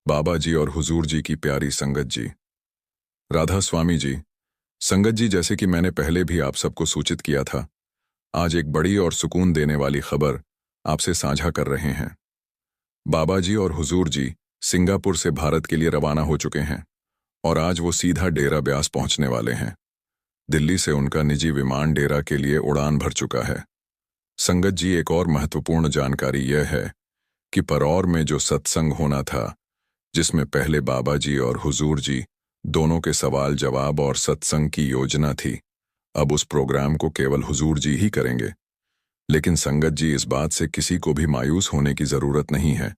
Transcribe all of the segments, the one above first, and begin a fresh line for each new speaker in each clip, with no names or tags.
बाबा जी और हुजूर जी की प्यारी संगत जी। राधा स्वामी जी। संगत जी, जैसे कि मैंने पहले भी आप सबको सूचित किया था, आज एक बड़ी और सुकून देने वाली खबर आपसे साझा कर रहे हैं। बाबा जी और हुजूर जी सिंगापुर से भारत के लिए रवाना हो चुके हैं और आज वो सीधा डेरा ब्यास पहुंचने वाले हैं। दिल्ली से उनका निजी विमान डेरा के लिए उड़ान भर चुका है। संगत जी, एक और महत्वपूर्ण जानकारी यह है कि परौर में जो सत्संग होना था, जिसमें पहले बाबा जी और हुजूर जी दोनों के सवाल जवाब और सत्संग की योजना थी, अब उस प्रोग्राम को केवल हुजूर जी ही करेंगे। लेकिन संगत जी, इस बात से किसी को भी मायूस होने की जरूरत नहीं है,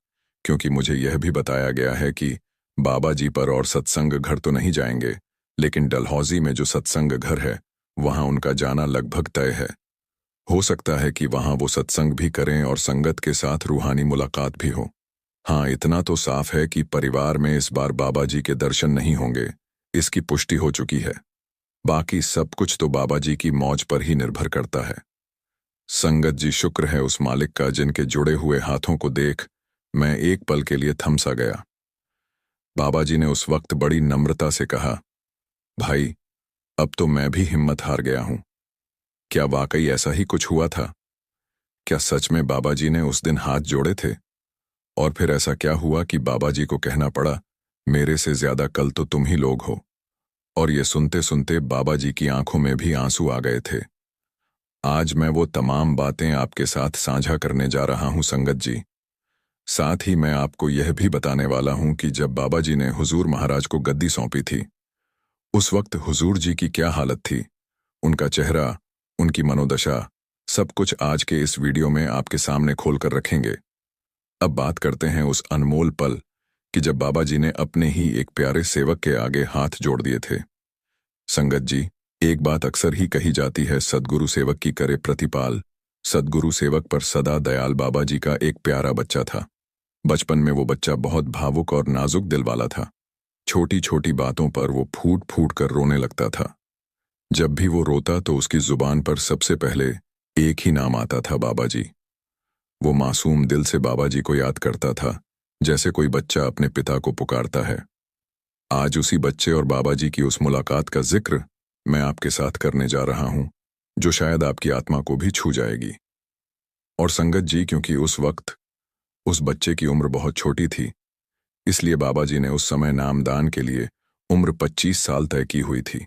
क्योंकि मुझे यह भी बताया गया है कि बाबा जी पर और सत्संग घर तो नहीं जाएंगे, लेकिन डलहौजी में जो सत्संग घर है वहां उनका जाना लगभग तय है। हो सकता है कि वहां वो सत्संग भी करें और संगत के साथ रूहानी मुलाकात भी हो। हाँ, इतना तो साफ है कि परिवार में इस बार बाबा जी के दर्शन नहीं होंगे, इसकी पुष्टि हो चुकी है। बाकी सब कुछ तो बाबा जी की मौज पर ही निर्भर करता है। संगत जी, शुक्र है उस मालिक का जिनके जुड़े हुए हाथों को देख मैं एक पल के लिए थम सा गया। बाबा जी ने उस वक्त बड़ी नम्रता से कहा, भाई, अब तो मैं भी हिम्मत हार गया हूं। क्या वाकई ऐसा ही कुछ हुआ था? क्या सच में बाबा जी ने उस दिन हाथ जोड़े थे? और फिर ऐसा क्या हुआ कि बाबा जी को कहना पड़ा, मेरे से ज्यादा कल तो तुम ही लोग हो? और ये सुनते सुनते बाबा जी की आंखों में भी आंसू आ गए थे। आज मैं वो तमाम बातें आपके साथ साझा करने जा रहा हूं संगत जी। साथ ही मैं आपको यह भी बताने वाला हूं कि जब बाबा जी ने हुजूर महाराज को गद्दी सौंपी थी, उस वक्त हुजूर जी की क्या हालत थी, उनका चेहरा, उनकी मनोदशा, सब कुछ आज के इस वीडियो में आपके सामने खोलकर रखेंगे। अब बात करते हैं उस अनमोल पल कि जब बाबा जी ने अपने ही एक प्यारे सेवक के आगे हाथ जोड़ दिए थे। संगत जी, एक बात अक्सर ही कही जाती है, सद्गुरु सेवक की करे प्रतिपाल। सद्गुरु सेवक पर सदा दयाल बाबा जी का एक प्यारा बच्चा था। बचपन में वो बच्चा बहुत भावुक और नाजुक दिल वाला था। छोटी छोटी बातों पर वो फूट फूट कर रोने लगता था। जब भी वो रोता तो उसकी जुबान पर सबसे पहले एक ही नाम आता था, बाबा जी। वो मासूम दिल से बाबा जी को याद करता था, जैसे कोई बच्चा अपने पिता को पुकारता है। आज उसी बच्चे और बाबा जी की उस मुलाकात का जिक्र मैं आपके साथ करने जा रहा हूं, जो शायद आपकी आत्मा को भी छू जाएगी। और संगत जी, क्योंकि उस वक्त उस बच्चे की उम्र बहुत छोटी थी, इसलिए बाबा जी ने उस समय नामदान के लिए उम्र 25 साल तय की हुई थी।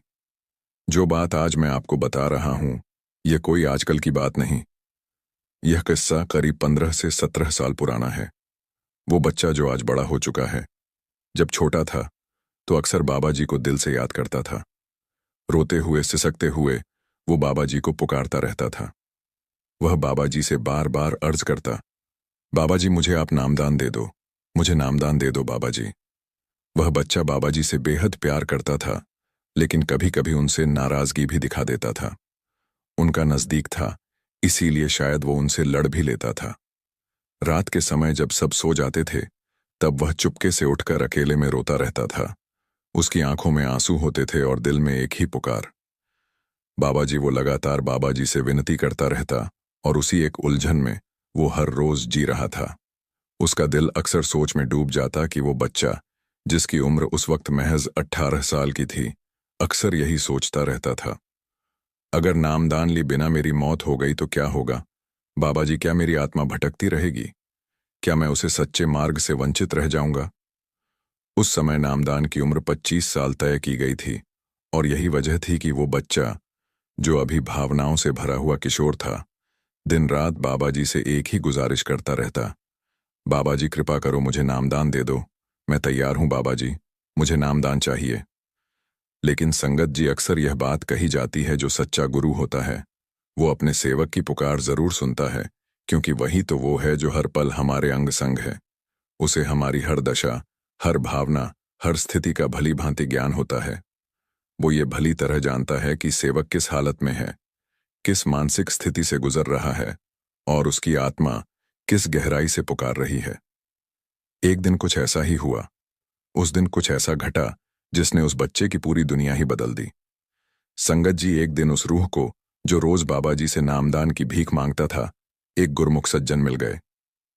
जो बात आज मैं आपको बता रहा हूं, यह कोई आजकल की बात नहीं। यह किस्सा करीब 15 से 17 साल पुराना है। वो बच्चा जो आज बड़ा हो चुका है, जब छोटा था तो अक्सर बाबा जी को दिल से याद करता था। रोते हुए सिसकते हुए वो बाबा जी को पुकारता रहता था। वह बाबा जी से बार बार अर्ज करता, बाबा जी, मुझे आप नामदान दे दो, मुझे नामदान दे दो बाबा जी। वह बच्चा बाबा जी से बेहद प्यार करता था, लेकिन कभी कभी उनसे नाराजगी भी दिखा देता था। उनका नजदीक था, इसीलिए शायद वो उनसे लड़ भी लेता था। रात के समय जब सब सो जाते थे, तब वह चुपके से उठकर अकेले में रोता रहता था। उसकी आंखों में आंसू होते थे और दिल में एक ही पुकार, बाबा जी। वो लगातार बाबा जी से विनती करता रहता और उसी एक उलझन में वो हर रोज जी रहा था। उसका दिल अक्सर सोच में डूब जाता कि वो बच्चा, जिसकी उम्र उस वक्त महज 18 साल की थी, अक्सर यही सोचता रहता था, अगर नामदान ली बिना मेरी मौत हो गई तो क्या होगा? बाबा जी, क्या मेरी आत्मा भटकती रहेगी? क्या मैं उसे सच्चे मार्ग से वंचित रह जाऊंगा? उस समय नामदान की उम्र 25 साल तय की गई थी और यही वजह थी कि वो बच्चा, जो अभी भावनाओं से भरा हुआ किशोर था, दिन रात बाबा जी से एक ही गुजारिश करता रहता, बाबा जी, कृपा करो, मुझे नामदान दे दो। मैं तैयार हूं बाबा जी, मुझे नामदान चाहिए। लेकिन संगत जी, अक्सर यह बात कही जाती है, जो सच्चा गुरु होता है वो अपने सेवक की पुकार जरूर सुनता है, क्योंकि वही तो वो है जो हर पल हमारे अंग संग है। उसे हमारी हर दशा, हर भावना, हर स्थिति का भली भांति ज्ञान होता है। वो ये भली तरह जानता है कि सेवक किस हालत में है, किस मानसिक स्थिति से गुजर रहा है और उसकी आत्मा किस गहराई से पुकार रही है। एक दिन कुछ ऐसा ही हुआ। उस दिन कुछ ऐसा घटा जिसने उस बच्चे की पूरी दुनिया ही बदल दी। संगत जी, एक दिन उस रूह को, जो रोज बाबा जी से नामदान की भीख मांगता था, एक गुरमुख सज्जन मिल गए।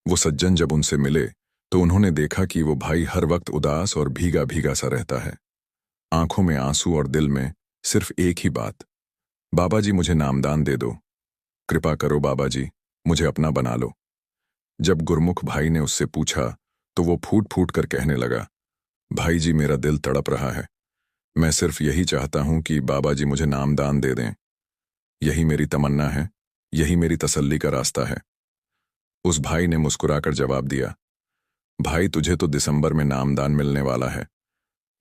वो सज्जन जब उनसे मिले तो उन्होंने देखा कि वो भाई हर वक्त उदास और भीगा भीगा सा रहता है। आंखों में आंसू और दिल में सिर्फ एक ही बात, बाबा जी मुझे नामदान दे दो, कृपा करो बाबा जी, मुझे अपना बना लो। जब गुरमुख भाई ने उससे पूछा तो वो फूट फूट कर कहने लगा, भाई जी मेरा दिल तड़प रहा है, मैं सिर्फ यही चाहता हूं कि बाबा जी मुझे नामदान दे दें। यही मेरी तमन्ना है, यही मेरी तसल्ली का रास्ता है। उस भाई ने मुस्कुराकर जवाब दिया, भाई तुझे तो दिसंबर में नामदान मिलने वाला है,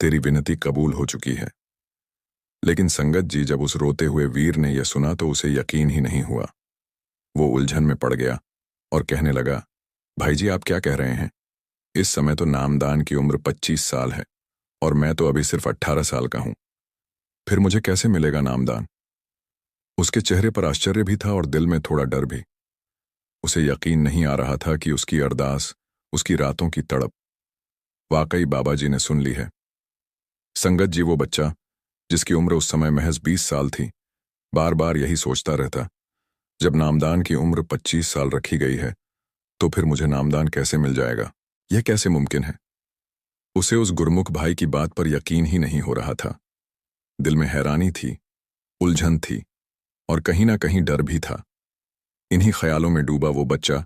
तेरी विनती कबूल हो चुकी है। लेकिन संगत जी, जब उस रोते हुए वीर ने यह सुना तो उसे यकीन ही नहीं हुआ। वो उलझन में पड़ गया और कहने लगा, भाई जी आप क्या कह रहे हैं? इस समय तो नामदान की उम्र 25 साल है और मैं तो अभी सिर्फ 18 साल का हूं, फिर मुझे कैसे मिलेगा नामदान? उसके चेहरे पर आश्चर्य भी था और दिल में थोड़ा डर भी। उसे यकीन नहीं आ रहा था कि उसकी अरदास, उसकी रातों की तड़प वाकई बाबा जी ने सुन ली है। संगत जी, वो बच्चा जिसकी उम्र उस समय महज 20 साल थी, बार बार यही सोचता रहता, जब नामदान की उम्र 25 साल रखी गई है तो फिर मुझे नामदान कैसे मिल जाएगा? यह कैसे मुमकिन है? उसे उस गुरमुख भाई की बात पर यकीन ही नहीं हो रहा था। दिल में हैरानी थी, उलझन थी और कहीं ना कहीं डर भी था। इन्हीं ख्यालों में डूबा वो बच्चा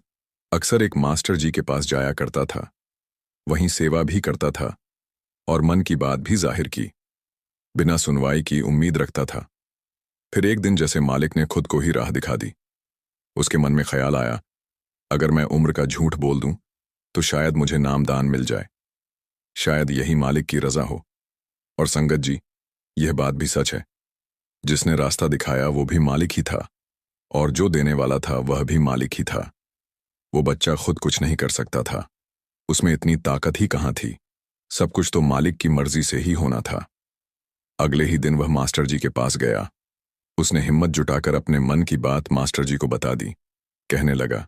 अक्सर एक मास्टर जी के पास जाया करता था, वहीं सेवा भी करता था और मन की बात भी जाहिर की, बिना सुनवाई की उम्मीद रखता था। फिर एक दिन जैसे मालिक ने खुद को ही राह दिखा दी। उसके मन में ख्याल आया, अगर मैं उम्र का झूठ बोल दूं तो शायद मुझे नामदान मिल जाए, शायद यही मालिक की रजा हो। और संगत जी, यह बात भी सच है, जिसने रास्ता दिखाया वो भी मालिक ही था और जो देने वाला था वह भी मालिक ही था। वो बच्चा खुद कुछ नहीं कर सकता था, उसमें इतनी ताकत ही कहाँ थी, सब कुछ तो मालिक की मर्जी से ही होना था। अगले ही दिन वह मास्टर जी के पास गया। उसने हिम्मत जुटाकर अपने मन की बात मास्टर जी को बता दी। कहने लगा,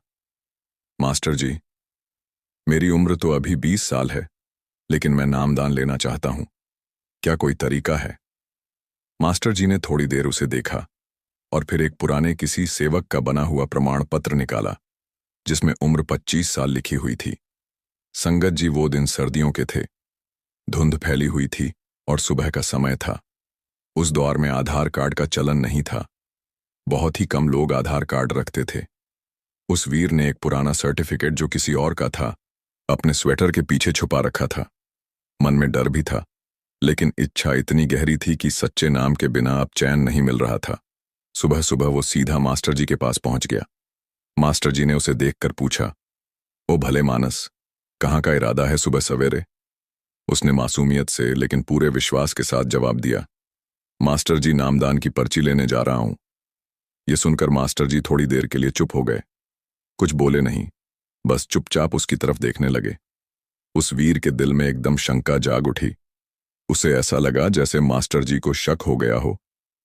मास्टर जी, मेरी उम्र तो अभी 20 साल है, लेकिन मैं नामदान लेना चाहता हूं, क्या कोई तरीका है? मास्टर जी ने थोड़ी देर उसे देखा और फिर एक पुराने किसी सेवक का बना हुआ प्रमाण पत्र निकाला जिसमें उम्र 25 साल लिखी हुई थी। संगत जी, वो दिन सर्दियों के थे, धुंध फैली हुई थी और सुबह का समय था। उस दौर में आधार कार्ड का चलन नहीं था, बहुत ही कम लोग आधार कार्ड रखते थे। उस वीर ने एक पुराना सर्टिफिकेट जो किसी और का था अपने स्वेटर के पीछे छुपा रखा था। मन में डर भी था, लेकिन इच्छा इतनी गहरी थी कि सच्चे नाम के बिना अब चैन नहीं मिल रहा था। सुबह सुबह वो सीधा मास्टर जी के पास पहुंच गया। मास्टर जी ने उसे देखकर पूछा, ओ भले मानस, कहाँ का इरादा है सुबह सवेरे? उसने मासूमियत से लेकिन पूरे विश्वास के साथ जवाब दिया, मास्टर जी नामदान की पर्ची लेने जा रहा हूं। ये सुनकर मास्टर जी थोड़ी देर के लिए चुप हो गए, कुछ बोले नहीं, बस चुपचाप उसकी तरफ देखने लगे। उस वीर के दिल में एकदम शंका जाग उठी। उसे ऐसा लगा जैसे मास्टर जी को शक हो गया हो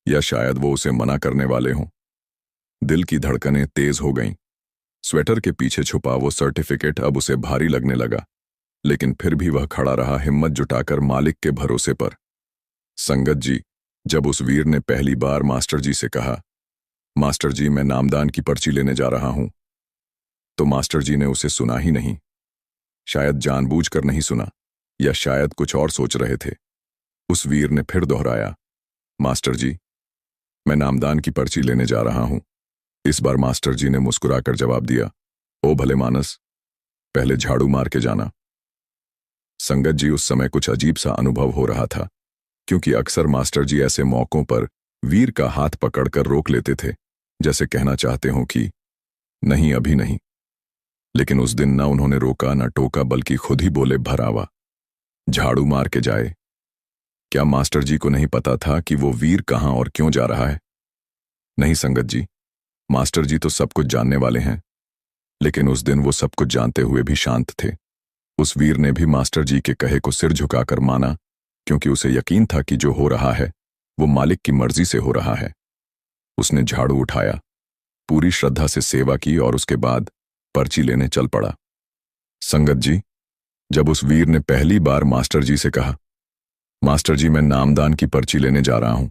या शायद वो उसे मना करने वाले हों। दिल की धड़कनें तेज हो गईं। स्वेटर के पीछे छुपा वो सर्टिफिकेट अब उसे भारी लगने लगा, लेकिन फिर भी वह खड़ा रहा हिम्मत जुटाकर मालिक के भरोसे पर। संगत जी, जब उस वीर ने पहली बार मास्टर जी से कहा, मास्टर जी मैं नामदान की पर्ची लेने जा रहा हूं, तो मास्टर जी ने उसे सुना ही नहीं। शायद जानबूझकर नहीं सुना या शायद कुछ और सोच रहे थे। उस वीर ने फिर दोहराया, मास्टर जी मैं नामदान की पर्ची लेने जा रहा हूं। इस बार मास्टर जी ने मुस्कुराकर जवाब दिया, ओ भले मानस, पहले झाड़ू मार के जाना। संगत जी, उस समय कुछ अजीब सा अनुभव हो रहा था, क्योंकि अक्सर मास्टर जी ऐसे मौकों पर वीर का हाथ पकड़कर रोक लेते थे, जैसे कहना चाहते हों कि नहीं अभी नहीं। लेकिन उस दिन न उन्होंने रोका न टोका, बल्कि खुद ही बोले भरावा, झाड़ू मार के जाए। क्या मास्टर जी को नहीं पता था कि वो वीर कहां और क्यों जा रहा है? नहीं संगत जी, मास्टर जी तो सब कुछ जानने वाले हैं, लेकिन उस दिन वो सब कुछ जानते हुए भी शांत थे। उस वीर ने भी मास्टर जी के कहे को सिर झुकाकर माना, क्योंकि उसे यकीन था कि जो हो रहा है वो मालिक की मर्जी से हो रहा है। उसने झाड़ू उठाया, पूरी श्रद्धा से सेवा की और उसके बाद पर्ची लेने चल पड़ा। संगत जी, जब उस वीर ने पहली बार मास्टर जी से कहा, मास्टर जी मैं नामदान की पर्ची लेने जा रहा हूं,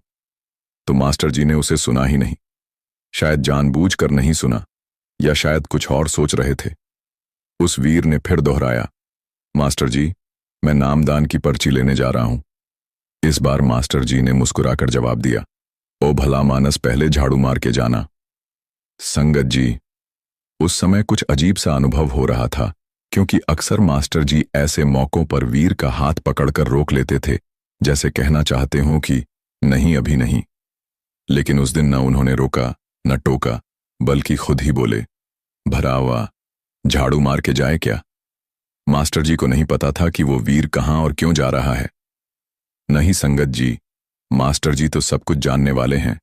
तो मास्टर जी ने उसे सुना ही नहीं। शायद जानबूझकर नहीं सुना या शायद कुछ और सोच रहे थे। उस वीर ने फिर दोहराया, मास्टर जी, मैं नामदान की पर्ची लेने जा रहा हूं। इस बार मास्टर जी ने मुस्कुराकर जवाब दिया, ओ भला मानस, पहले झाड़ू मार के जाना। संगत जी, उस समय कुछ अजीब सा अनुभव हो रहा था, क्योंकि अक्सर मास्टर जी ऐसे मौकों पर वीर का हाथ पकड़कर रोक लेते थे, जैसे कहना चाहते हों कि नहीं, अभी नहीं। लेकिन उस दिन न उन्होंने रोका, न टोका, बल्कि खुद ही बोले, भरा हुआ झाड़ू मार के जाए क्या? मास्टर जी को नहीं पता था कि वो वीर कहां और क्यों जा रहा है। नहीं संगत जी, मास्टर जी तो सब कुछ जानने वाले हैं,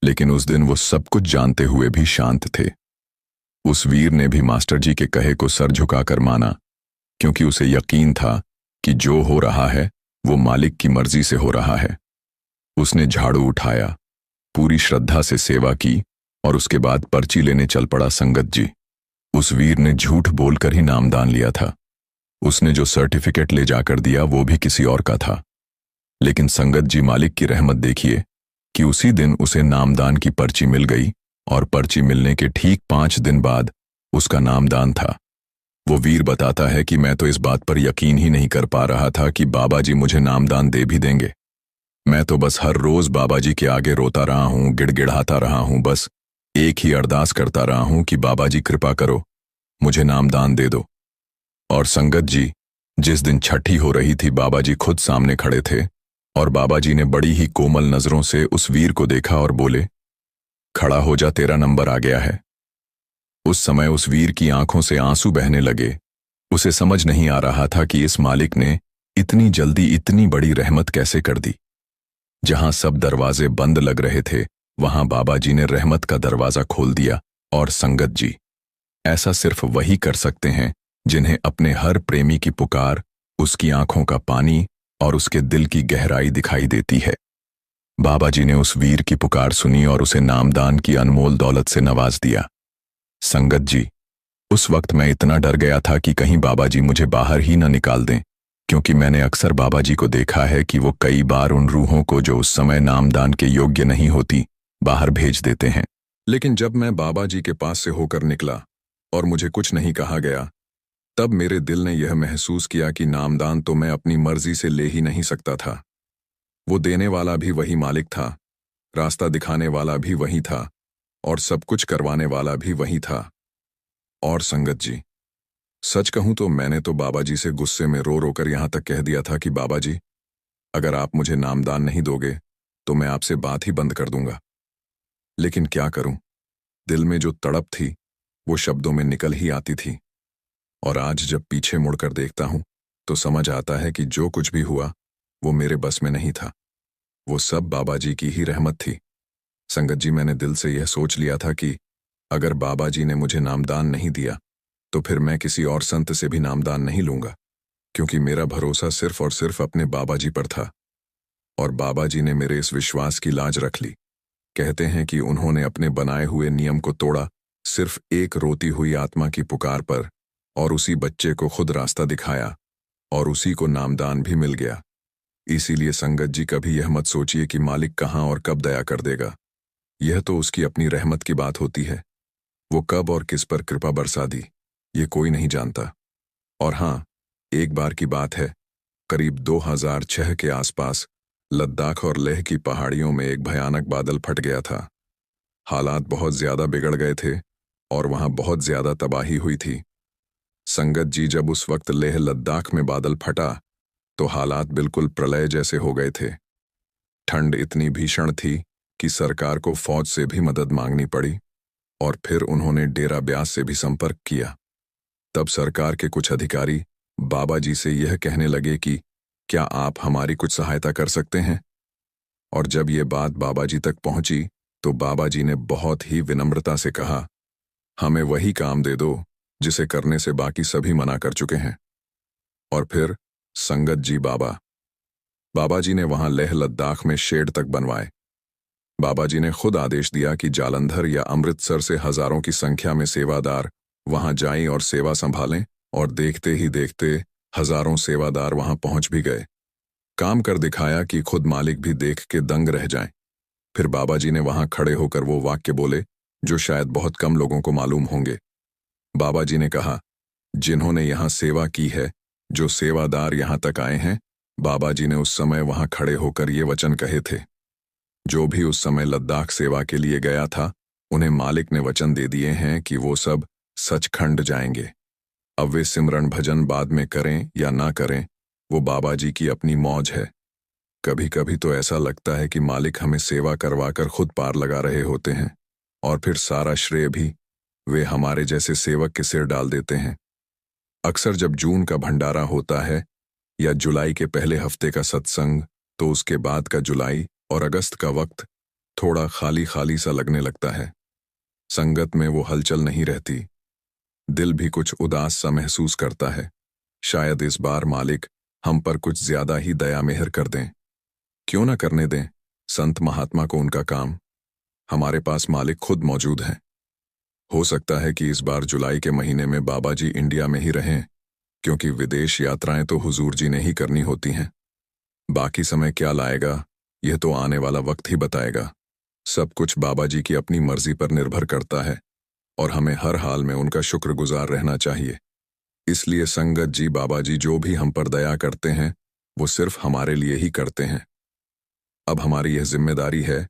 लेकिन उस दिन वो सब कुछ जानते हुए भी शांत थे। उस वीर ने भी मास्टर जी के कहे को सर झुकाकर माना, क्योंकि उसे यकीन था कि जो हो रहा है वो मालिक की मर्जी से हो रहा है। उसने झाड़ू उठाया, पूरी श्रद्धा से सेवा की और उसके बाद पर्ची लेने चल पड़ा। संगत जी, उस वीर ने झूठ बोलकर ही नामदान लिया था। उसने जो सर्टिफिकेट ले जाकर दिया वो भी किसी और का था। लेकिन संगत जी, मालिक की रहमत देखिए कि उसी दिन उसे नामदान की पर्ची मिल गई और पर्ची मिलने के ठीक 5 दिन बाद उसका नामदान था। वो वीर बताता है कि मैं तो इस बात पर यकीन ही नहीं कर पा रहा था कि बाबा जी मुझे नामदान दे भी देंगे। मैं तो बस हर रोज बाबा जी के आगे रोता रहा हूं, गिड़गिड़ाता रहा हूं, बस एक ही अरदास करता रहा हूं कि बाबा जी कृपा करो, मुझे नामदान दे दो। और संगत जी, जिस दिन छठी हो रही थी, बाबा जी खुद सामने खड़े थे और बाबा जी ने बड़ी ही कोमल नजरों से उस वीर को देखा और बोले, खड़ा हो जा, तेरा नंबर आ गया है। उस समय उस वीर की आंखों से आंसू बहने लगे। उसे समझ नहीं आ रहा था कि इस मालिक ने इतनी जल्दी इतनी बड़ी रहमत कैसे कर दी। जहां सब दरवाजे बंद लग रहे थे, वहां बाबा जी ने रहमत का दरवाजा खोल दिया। और संगत जी, ऐसा सिर्फ वही कर सकते हैं जिन्हें अपने हर प्रेमी की पुकार, उसकी आंखों का पानी और उसके दिल की गहराई दिखाई देती है। बाबा जी ने उस वीर की पुकार सुनी और उसे नामदान की अनमोल दौलत से नवाज दिया। संगत जी, उस वक्त मैं इतना डर गया था कि कहीं बाबा जी मुझे बाहर ही न निकाल दें, क्योंकि मैंने अक्सर बाबा जी को देखा है कि वो कई बार उन रूहों को जो उस समय नामदान के योग्य नहीं होती, बाहर भेज देते हैं। लेकिन जब मैं बाबा जी के पास से होकर निकला और मुझे कुछ नहीं कहा गया, तब मेरे दिल ने यह महसूस किया कि नामदान तो मैं अपनी मर्जी से ले ही नहीं सकता था। वो देने वाला भी वही मालिक था, रास्ता दिखाने वाला भी वही था और सब कुछ करवाने वाला भी वही था। और संगत जी, सच कहूं तो मैंने तो बाबा जी से गुस्से में रो रो कर यहां तक कह दिया था कि बाबा जी, अगर आप मुझे नामदान नहीं दोगे तो मैं आपसे बात ही बंद कर दूंगा। लेकिन क्या करूं, दिल में जो तड़प थी वो शब्दों में निकल ही आती थी। और आज जब पीछे मुड़कर देखता हूं तो समझ आता है कि जो कुछ भी हुआ वो मेरे बस में नहीं था, वो सब बाबा जी की ही रहमत थी। संगत जी, मैंने दिल से यह सोच लिया था कि अगर बाबा जी ने मुझे नामदान नहीं दिया तो फिर मैं किसी और संत से भी नामदान नहीं लूंगा, क्योंकि मेरा भरोसा सिर्फ और सिर्फ अपने बाबा जी पर था। और बाबा जी ने मेरे इस विश्वास की लाज रख ली। कहते हैं कि उन्होंने अपने बनाए हुए नियम को तोड़ा, सिर्फ एक रोती हुई आत्मा की पुकार पर, और उसी बच्चे को खुद रास्ता दिखाया और उसी को नामदान भी मिल गया। इसीलिए संगत जी, कभी यह मत सोचिए कि मालिक कहाँ और कब दया कर देगा। यह तो उसकी अपनी रहमत की बात होती है। वो कब और किस पर कृपा बरसा दी, ये कोई नहीं जानता। और हाँ, एक बार की बात है, करीब 2006 के आसपास लद्दाख और लेह की पहाड़ियों में एक भयानक बादल फट गया था। हालात बहुत ज्यादा बिगड़ गए थे और वहां बहुत ज्यादा तबाही हुई थी। संगत जी, जब उस वक्त लेह लद्दाख में बादल फटा तो हालात बिल्कुल प्रलय जैसे हो गए थे। ठंड इतनी भीषण थी कि सरकार को फौज से भी मदद मांगनी पड़ी और फिर उन्होंने डेरा ब्यास से भी संपर्क किया। तब सरकार के कुछ अधिकारी बाबा जी से यह कहने लगे कि क्या आप हमारी कुछ सहायता कर सकते हैं। और जब ये बात बाबा जी तक पहुंची तो बाबा जी ने बहुत ही विनम्रता से कहा, हमें वही काम दे दो जिसे करने से बाकी सभी मना कर चुके हैं। और फिर संगत जी, बाबा जी ने वहां लेह लद्दाख में शेड तक बनवाए। बाबा जी ने खुद आदेश दिया कि जालंधर या अमृतसर से हजारों की संख्या में सेवादार वहां जाएं और सेवा संभालें, और देखते ही देखते हजारों सेवादार वहां पहुंच भी गए। काम कर दिखाया कि खुद मालिक भी देख के दंग रह जाएं। फिर बाबा जी ने वहां खड़े होकर वो वाक्य बोले जो शायद बहुत कम लोगों को मालूम होंगे। बाबा जी ने कहा, जिन्होंने यहां सेवा की है जो सेवादार यहाँ तक आए हैं, बाबा जी ने उस समय वहां खड़े होकर ये वचन कहे थे। जो भी उस समय लद्दाख सेवा के लिए गया था, उन्हें मालिक ने वचन दे दिए हैं कि वो सब सचखंड जाएंगे। अब वे सिमरन भजन बाद में करें या ना करें, वो बाबा जी की अपनी मौज है। कभी कभी तो ऐसा लगता है कि मालिक हमें सेवा करवाकर खुद पार लगा रहे होते हैं, और फिर सारा श्रेय भी वे हमारे जैसे सेवक के सिर डाल देते हैं। अक्सर जब जून का भंडारा होता है या जुलाई के पहले हफ्ते का सत्संग, तो उसके बाद का जुलाई और अगस्त का वक्त थोड़ा खाली खाली सा लगने लगता है। संगत में वो हलचल नहीं रहती, दिल भी कुछ उदास सा महसूस करता है। शायद इस बार मालिक हम पर कुछ ज्यादा ही दया मेहर कर दें। क्यों ना करने दें संत महात्मा को उनका काम। हमारे पास मालिक खुद मौजूद हैं। हो सकता है कि इस बार जुलाई के महीने में बाबा जी इंडिया में ही रहें, क्योंकि विदेश यात्राएं तो हुजूर जी ने ही करनी होती हैं। बाकी समय क्या लाएगा, यह तो आने वाला वक्त ही बताएगा। सब कुछ बाबा जी की अपनी मर्जी पर निर्भर करता है, और हमें हर हाल में उनका शुक्रगुजार रहना चाहिए। इसलिए संगत जी, बाबा जी जो भी हम पर दया करते हैं, वो सिर्फ हमारे लिए ही करते हैं। अब हमारी यह जिम्मेदारी है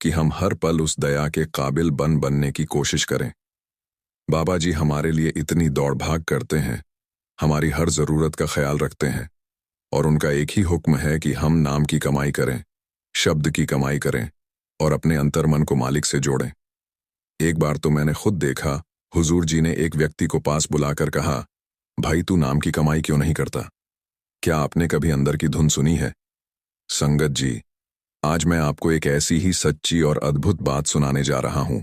कि हम हर पल उस दया के काबिल बनने की कोशिश करें। बाबा जी हमारे लिए इतनी दौड़ भाग करते हैं, हमारी हर जरूरत का ख्याल रखते हैं, और उनका एक ही हुक्म है कि हम नाम की कमाई करें, शब्द की कमाई करें, और अपने अंतर्मन को मालिक से जोड़ें। एक बार तो मैंने खुद देखा, हुजूर जी ने एक व्यक्ति को पास बुलाकर कहा, भाई तू नाम की कमाई क्यों नहीं करता? क्या आपने कभी अंदर की धुन सुनी है? संगत जी, आज मैं आपको एक ऐसी ही सच्ची और अद्भुत बात सुनाने जा रहा हूं।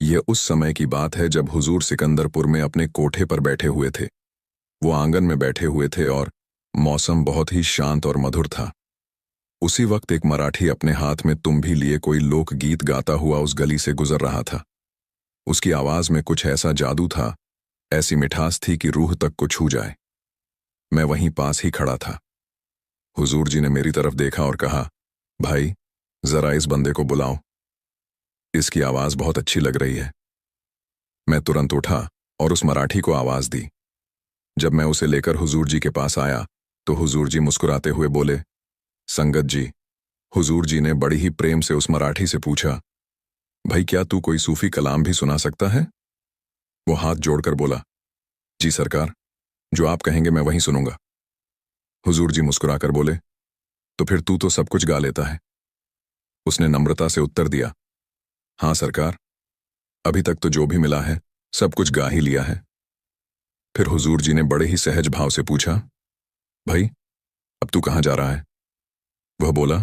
यह उस समय की बात है जब हुजूर सिकंदरपुर में अपने कोठे पर बैठे हुए थे। वो आंगन में बैठे हुए थे और मौसम बहुत ही शांत और मधुर था। उसी वक्त एक मराठी अपने हाथ में तुम्भी लिए कोई लोकगीत गाता हुआ उस गली से गुजर रहा था। उसकी आवाज में कुछ ऐसा जादू था, ऐसी मिठास थी कि रूह तक को छू जाए। मैं वहीं पास ही खड़ा था। हुजूर जी ने मेरी तरफ देखा और कहा, भाई जरा इस बंदे को बुलाओ, इसकी आवाज बहुत अच्छी लग रही है। मैं तुरंत उठा और उस मराठी को आवाज दी। जब मैं उसे लेकर हुजूर जी के पास आया तो हुजूर जी मुस्कुराते हुए बोले, संगत जी। हुजूर जी ने बड़ी ही प्रेम से उस मराठी से पूछा, भाई क्या तू कोई सूफी कलाम भी सुना सकता है? वो हाथ जोड़कर बोला, जी सरकार, जो आप कहेंगे मैं वही सुनूंगा। हुजूर जी मुस्कुराकर बोले, तो फिर तू तो सब कुछ गा लेता है। उसने नम्रता से उत्तर दिया, हाँ सरकार, अभी तक तो जो भी मिला है सब कुछ गा ही लिया है। फिर हुजूर जी ने बड़े ही सहज भाव से पूछा, भाई अब तू कहाँ जा रहा है? वह बोला,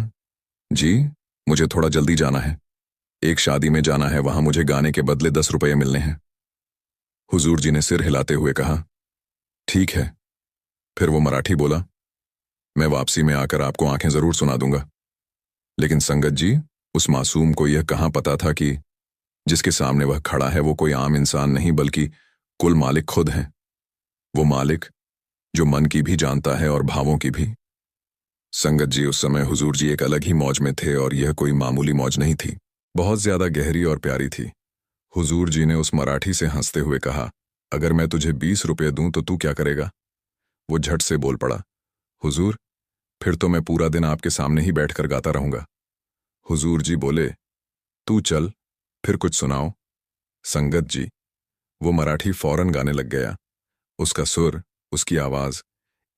जी मुझे थोड़ा जल्दी जाना है, एक शादी में जाना है, वहां मुझे गाने के बदले 10 रुपये मिलने हैं। हुजूर जी ने सिर हिलाते हुए कहा, ठीक है। फिर वो मराठी बोला, मैं वापसी में आकर आपको आंखें जरूर सुना दूंगा। लेकिन संगत जी, उस मासूम को यह कहाँ पता था कि जिसके सामने वह खड़ा है वो कोई आम इंसान नहीं बल्कि कुल मालिक खुद हैं। वो मालिक जो मन की भी जानता है और भावों की भी। संगत जी, उस समय हुजूर जी एक अलग ही मौज में थे, और यह कोई मामूली मौज नहीं थी, बहुत ज्यादा गहरी और प्यारी थी। हुजूर जी ने उस मराठी से हंसते हुए कहा, अगर मैं तुझे 20 रुपये दूं तो तू क्या करेगा? वो झट से बोल पड़ा, हुजूर फिर तो मैं पूरा दिन आपके सामने ही बैठकर गाता रहूंगा। हुजूर जी बोले, तू चल फिर कुछ सुनाओ। संगत जी, वो मराठी फौरन गाने लग गया। उसका सुर, उसकी आवाज,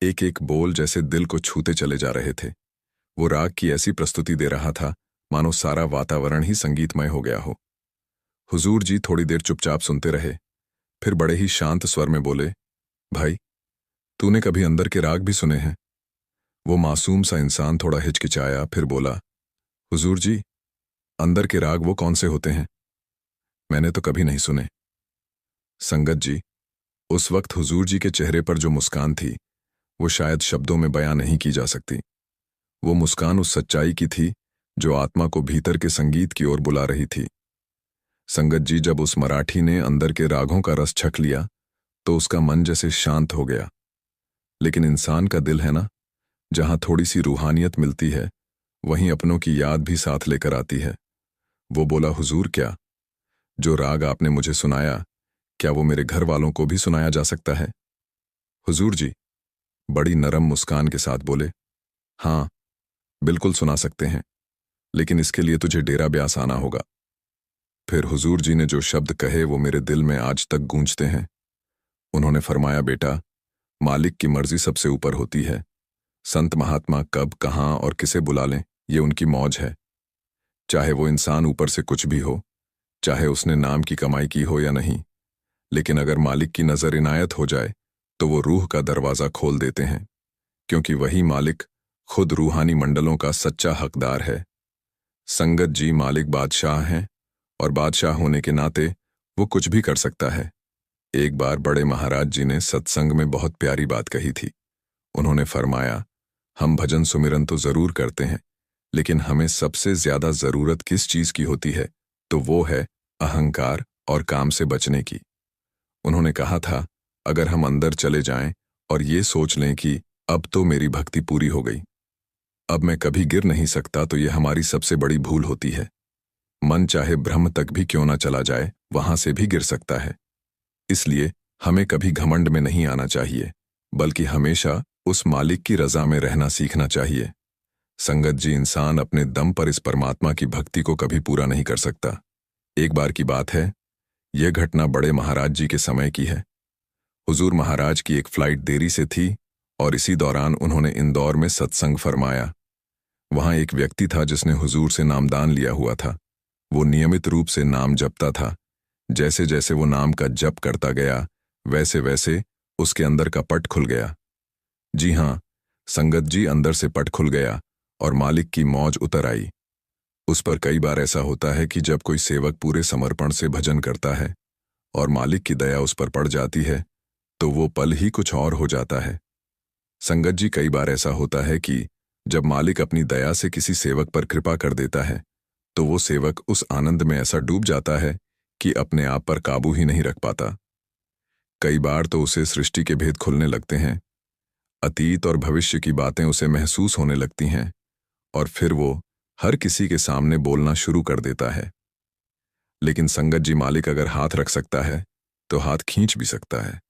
एक एक बोल जैसे दिल को छूते चले जा रहे थे। वो राग की ऐसी प्रस्तुति दे रहा था मानो सारा वातावरण ही संगीतमय हो गया हो। हुजूर जी थोड़ी देर चुपचाप सुनते रहे, फिर बड़े ही शांत स्वर में बोले, भाई तूने कभी अंदर के राग भी सुने हैं? वो मासूम सा इंसान थोड़ा हिचकिचाया, फिर बोला, हुजूर जी अंदर के राग वो कौन से होते हैं? मैंने तो कभी नहीं सुने। संगत जी, उस वक्त हुजूर जी के चेहरे पर जो मुस्कान थी वो शायद शब्दों में बयां नहीं की जा सकती। वो मुस्कान उस सच्चाई की थी जो आत्मा को भीतर के संगीत की ओर बुला रही थी। संगत जी, जब उस मराठी ने अंदर के रागों का रस छक लिया तो उसका मन जैसे शांत हो गया। लेकिन इंसान का दिल है ना, जहां थोड़ी सी रूहानियत मिलती है वहीं अपनों की याद भी साथ लेकर आती है। वो बोला, हुजूर क्या जो राग आपने मुझे सुनाया, क्या वो मेरे घर वालों को भी सुनाया जा सकता है? हुजूर जी, बड़ी नरम मुस्कान के साथ बोले, हाँ, बिल्कुल सुना सकते हैं, लेकिन इसके लिए तुझे डेरा ब्यास आना होगा। फिर हुजूर जी ने जो शब्द कहे वो मेरे दिल में आज तक गूंजते हैं। उन्होंने फरमाया, बेटा, मालिक की मर्जी सबसे ऊपर होती है। संत महात्मा कब, कहाँ और किसे बुला लें, ये उनकी मौज है। चाहे वो इंसान ऊपर से कुछ भी हो, चाहे उसने नाम की कमाई की हो या नहीं, लेकिन अगर मालिक की नजर इनायत हो जाए तो वो रूह का दरवाजा खोल देते हैं, क्योंकि वही मालिक खुद रूहानी मंडलों का सच्चा हकदार है। संगत जी, मालिक बादशाह हैं और बादशाह होने के नाते वो कुछ भी कर सकता है। एक बार बड़े महाराज जी ने सत्संग में बहुत प्यारी बात कही थी। उन्होंने फरमाया, हम भजन सुमिरन तो जरूर करते हैं, लेकिन हमें सबसे ज्यादा जरूरत किस चीज की होती है, तो वो है अहंकार और काम से बचने की। उन्होंने कहा था, अगर हम अंदर चले जाएं और ये सोच लें कि अब तो मेरी भक्ति पूरी हो गई, अब मैं कभी गिर नहीं सकता, तो ये हमारी सबसे बड़ी भूल होती है। मन चाहे ब्रह्म तक भी क्यों ना चला जाए, वहां से भी गिर सकता है। इसलिए हमें कभी घमंड में नहीं आना चाहिए, बल्कि हमेशा उस मालिक की रजा में रहना सीखना चाहिए। संगत जी, इंसान अपने दम पर इस परमात्मा की भक्ति को कभी पूरा नहीं कर सकता। एक बार की बात है, यह घटना बड़े महाराज जी के समय की है। हुजूर महाराज की एक फ्लाइट देरी से थी और इसी दौरान उन्होंने इंदौर में सत्संग फरमाया। वहां एक व्यक्ति था जिसने हुजूर से नामदान लिया हुआ था। वो नियमित रूप से नाम जपता था। जैसे जैसे वो नाम का जप करता गया, वैसे वैसे उसके अंदर का पट खुल गया। जी हां, संगत जी, अंदर से पट खुल गया और मालिक की मौज उतर आई। उस पर कई बार ऐसा होता है कि जब कोई सेवक पूरे समर्पण से भजन करता है और मालिक की दया उस पर पड़ जाती है, तो वो पल ही कुछ और हो जाता है। संगत जी, कई बार ऐसा होता है कि जब मालिक अपनी दया से किसी सेवक पर कृपा कर देता है, तो वो सेवक उस आनंद में ऐसा डूब जाता है कि अपने आप पर काबू ही नहीं रख पाता। कई बार तो उसे सृष्टि के भेद खुलने लगते हैं, अतीत और भविष्य की बातें उसे महसूस होने लगती हैं, और फिर वो हर किसी के सामने बोलना शुरू कर देता है। लेकिन संगत जी, मालिक अगर हाथ रख सकता है तो हाथ खींच भी सकता है।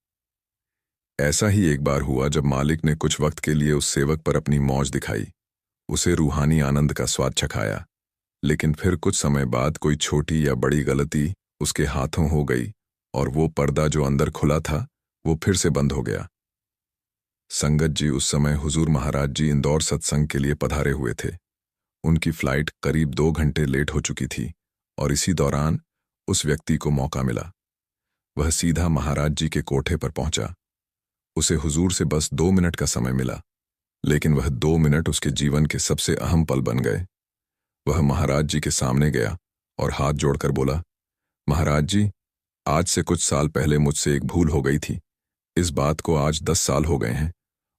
ऐसा ही एक बार हुआ जब मालिक ने कुछ वक्त के लिए उस सेवक पर अपनी मौज दिखाई, उसे रूहानी आनंद का स्वाद चखाया। लेकिन फिर कुछ समय बाद कोई छोटी या बड़ी गलती उसके हाथों हो गई और वो पर्दा जो अंदर खुला था वो फिर से बंद हो गया। संगत जी, उस समय हुजूर महाराज जी इंदौर सत्संग के लिए पधारे हुए थे। उनकी फ्लाइट करीब 2 घंटे लेट हो चुकी थी और इसी दौरान उस व्यक्ति को मौका मिला। वह सीधा महाराज जी के कोठे पर पहुंचा। उसे हुजूर से बस 2 मिनट का समय मिला, लेकिन वह 2 मिनट उसके जीवन के सबसे अहम पल बन गए। वह महाराज जी के सामने गया और हाथ जोड़कर बोला, महाराज जी, आज से कुछ साल पहले मुझसे एक भूल हो गई थी। इस बात को आज 10 साल हो गए हैं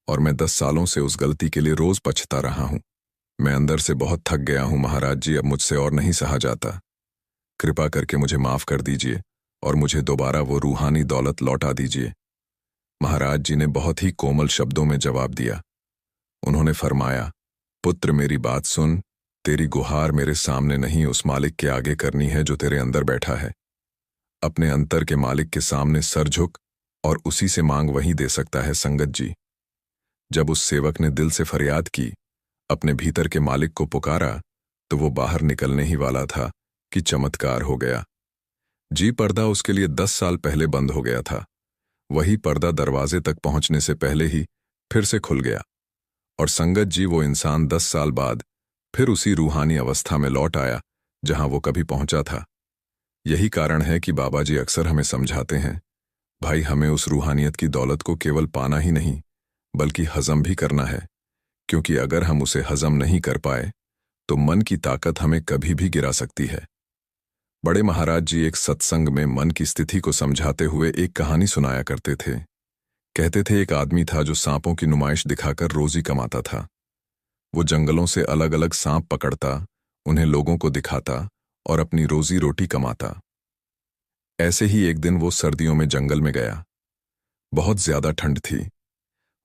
और मैं 10 सालों से उस गलती के लिए रोज पछता रहा हूं। मैं अंदर से बहुत थक गया हूं महाराज जी, अब मुझसे और नहीं सहा जाता। कृपा करके मुझे माफ कर दीजिए और मुझे दोबारा वो रूहानी दौलत लौटा दीजिए। महाराज जी ने बहुत ही कोमल शब्दों में जवाब दिया। उन्होंने फरमाया, पुत्र, मेरी बात सुन। तेरी गुहार मेरे सामने नहीं, उस मालिक के आगे करनी है जो तेरे अंदर बैठा है। अपने अंतर के मालिक के सामने सर झुक और उसी से मांग वही दे सकता है। संगत जी, जब उस सेवक ने दिल से फरियाद की, अपने भीतर के मालिक को पुकारा, तो वो बाहर निकलने ही वाला था कि चमत्कार हो गया। जी, पर्दा उसके लिए 10 साल पहले बंद हो गया था। वही पर्दा दरवाजे तक पहुंचने से पहले ही फिर से खुल गया और संगत जी, वो इंसान 10 साल बाद फिर उसी रूहानी अवस्था में लौट आया जहां वो कभी पहुंचा था। यही कारण है कि बाबा जी अक्सर हमें समझाते हैं, भाई, हमें उस रूहानियत की दौलत को केवल पाना ही नहीं बल्कि हजम भी करना है, क्योंकि अगर हम उसे हजम नहीं कर पाए तो मन की ताकत हमें कभी भी गिरा सकती है। बड़े महाराज जी एक सत्संग में मन की स्थिति को समझाते हुए एक कहानी सुनाया करते थे। कहते थे, एक आदमी था जो सांपों की नुमाइश दिखाकर रोजी कमाता था। वो जंगलों से अलग अलग सांप पकड़ता, उन्हें लोगों को दिखाता और अपनी रोजी रोटी कमाता। ऐसे ही एक दिन वो सर्दियों में जंगल में गया। बहुत ज्यादा ठंड थी।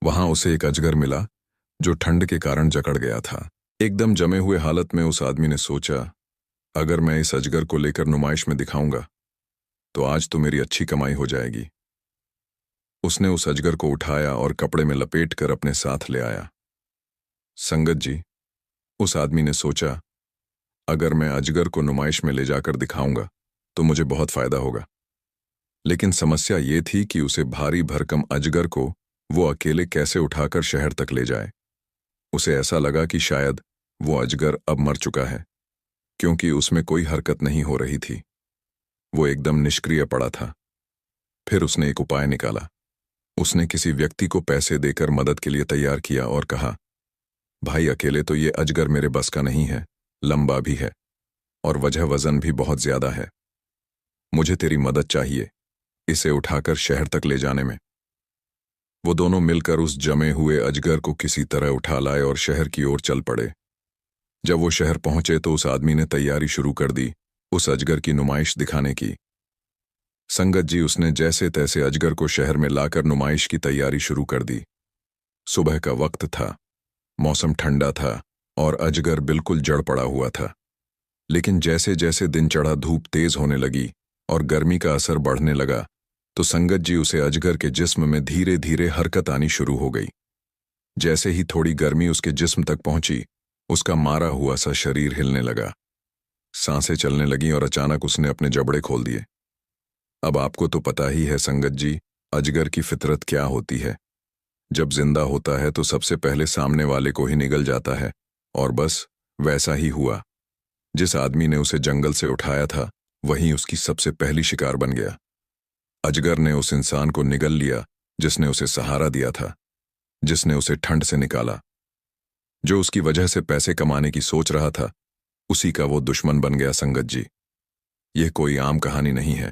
वहां उसे एक अजगर मिला जो ठंड के कारण जकड़ गया था। एकदम जमे हुए हालत में उस आदमी ने सोचा, अगर मैं इस अजगर को लेकर नुमाइश में दिखाऊंगा तो आज तो मेरी अच्छी कमाई हो जाएगी। उसने उस अजगर को उठाया और कपड़े में लपेट कर अपने साथ ले आया। संगत जी, उस आदमी ने सोचा, अगर मैं अजगर को नुमाइश में ले जाकर दिखाऊंगा तो मुझे बहुत फायदा होगा। लेकिन समस्या ये थी कि उसे भारी भरकम अजगर को वो अकेले कैसे उठाकर शहर तक ले जाए। उसे ऐसा लगा कि शायद वो अजगर अब मर चुका है, क्योंकि उसमें कोई हरकत नहीं हो रही थी। वो एकदम निष्क्रिय पड़ा था। फिर उसने एक उपाय निकाला। उसने किसी व्यक्ति को पैसे देकर मदद के लिए तैयार किया और कहा, भाई, अकेले तो ये अजगर मेरे बस का नहीं है, लंबा भी है और वजन भी बहुत ज्यादा है। मुझे तेरी मदद चाहिए इसे उठाकर शहर तक ले जाने में। वो दोनों मिलकर उस जमे हुए अजगर को किसी तरह उठा लाए और शहर की ओर चल पड़े। जब वो शहर पहुंचे तो उस आदमी ने तैयारी शुरू कर दी उस अजगर की नुमाइश दिखाने की। संगत जी, उसने जैसे तैसे अजगर को शहर में लाकर नुमाइश की तैयारी शुरू कर दी। सुबह का वक्त था, मौसम ठंडा था और अजगर बिल्कुल जड़ पड़ा हुआ था। लेकिन जैसे जैसे दिन चढ़ा, धूप तेज होने लगी और गर्मी का असर बढ़ने लगा तो संगत जी, उसे अजगर के जिस्म में धीरे धीरे हरकत आनी शुरू हो गई। जैसे ही थोड़ी गर्मी उसके जिस्म तक पहुंची, उसका मारा हुआ सा शरीर हिलने लगा, सांसें चलने लगीं और अचानक उसने अपने जबड़े खोल दिए। अब आपको तो पता ही है संगत जी, अजगर की फितरत क्या होती है। जब जिंदा होता है तो सबसे पहले सामने वाले को ही निगल जाता है, और बस वैसा ही हुआ। जिस आदमी ने उसे जंगल से उठाया था वही उसकी सबसे पहली शिकार बन गया। अजगर ने उस इंसान को निगल लिया जिसने उसे सहारा दिया था, जिसने उसे ठंड से निकाला। जो उसकी वजह से पैसे कमाने की सोच रहा था, उसी का वो दुश्मन बन गया। संगत जी, यह कोई आम कहानी नहीं है।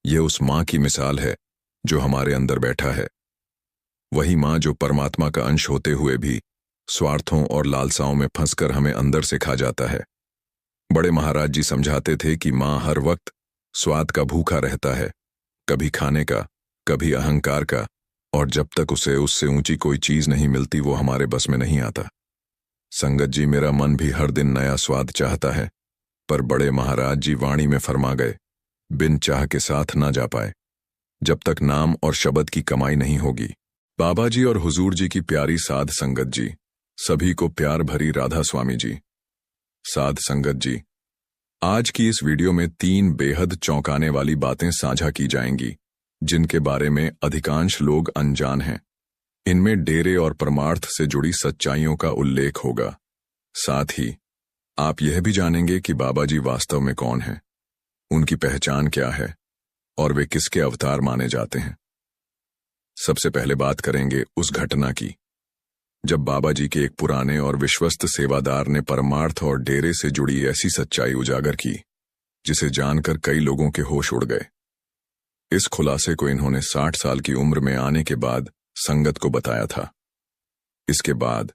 यह उस मां की मिसाल है जो हमारे अंदर बैठा है। वही मां जो परमात्मा का अंश होते हुए भी स्वार्थों और लालसाओं में फंसकर हमें अंदर से खा जाता है। बड़े महाराज जी समझाते थे कि मां हर वक्त स्वाद का भूखा रहता है, कभी खाने का, कभी अहंकार का, और जब तक उसे उससे ऊंची कोई चीज नहीं मिलती वो हमारे बस में नहीं आता। संगत जी, मेरा मन भी हर दिन नया स्वाद चाहता है, पर बड़े महाराज जी वाणी में फरमा गए, बिन चाह के साथ ना जा पाए जब तक नाम और शब्द की कमाई नहीं होगी। बाबा जी और हुजूर जी की प्यारी साध संगत जी, सभी को प्यार भरी राधा स्वामी जी। साध संगत जी, आज की इस वीडियो में 3 बेहद चौंकाने वाली बातें साझा की जाएंगी जिनके बारे में अधिकांश लोग अनजान हैं। इनमें डेरे और परमार्थ से जुड़ी सच्चाइयों का उल्लेख होगा। साथ ही आप यह भी जानेंगे कि बाबा जी वास्तव में कौन हैं, उनकी पहचान क्या है और वे किसके अवतार माने जाते हैं। सबसे पहले बात करेंगे उस घटना की जब बाबा जी के एक पुराने और विश्वस्त सेवादार ने परमार्थ और डेरे से जुड़ी ऐसी सच्चाई उजागर की जिसे जानकर कई लोगों के होश उड़ गए। इस खुलासे को इन्होंने 60 साल की उम्र में आने के बाद संगत को बताया था। इसके बाद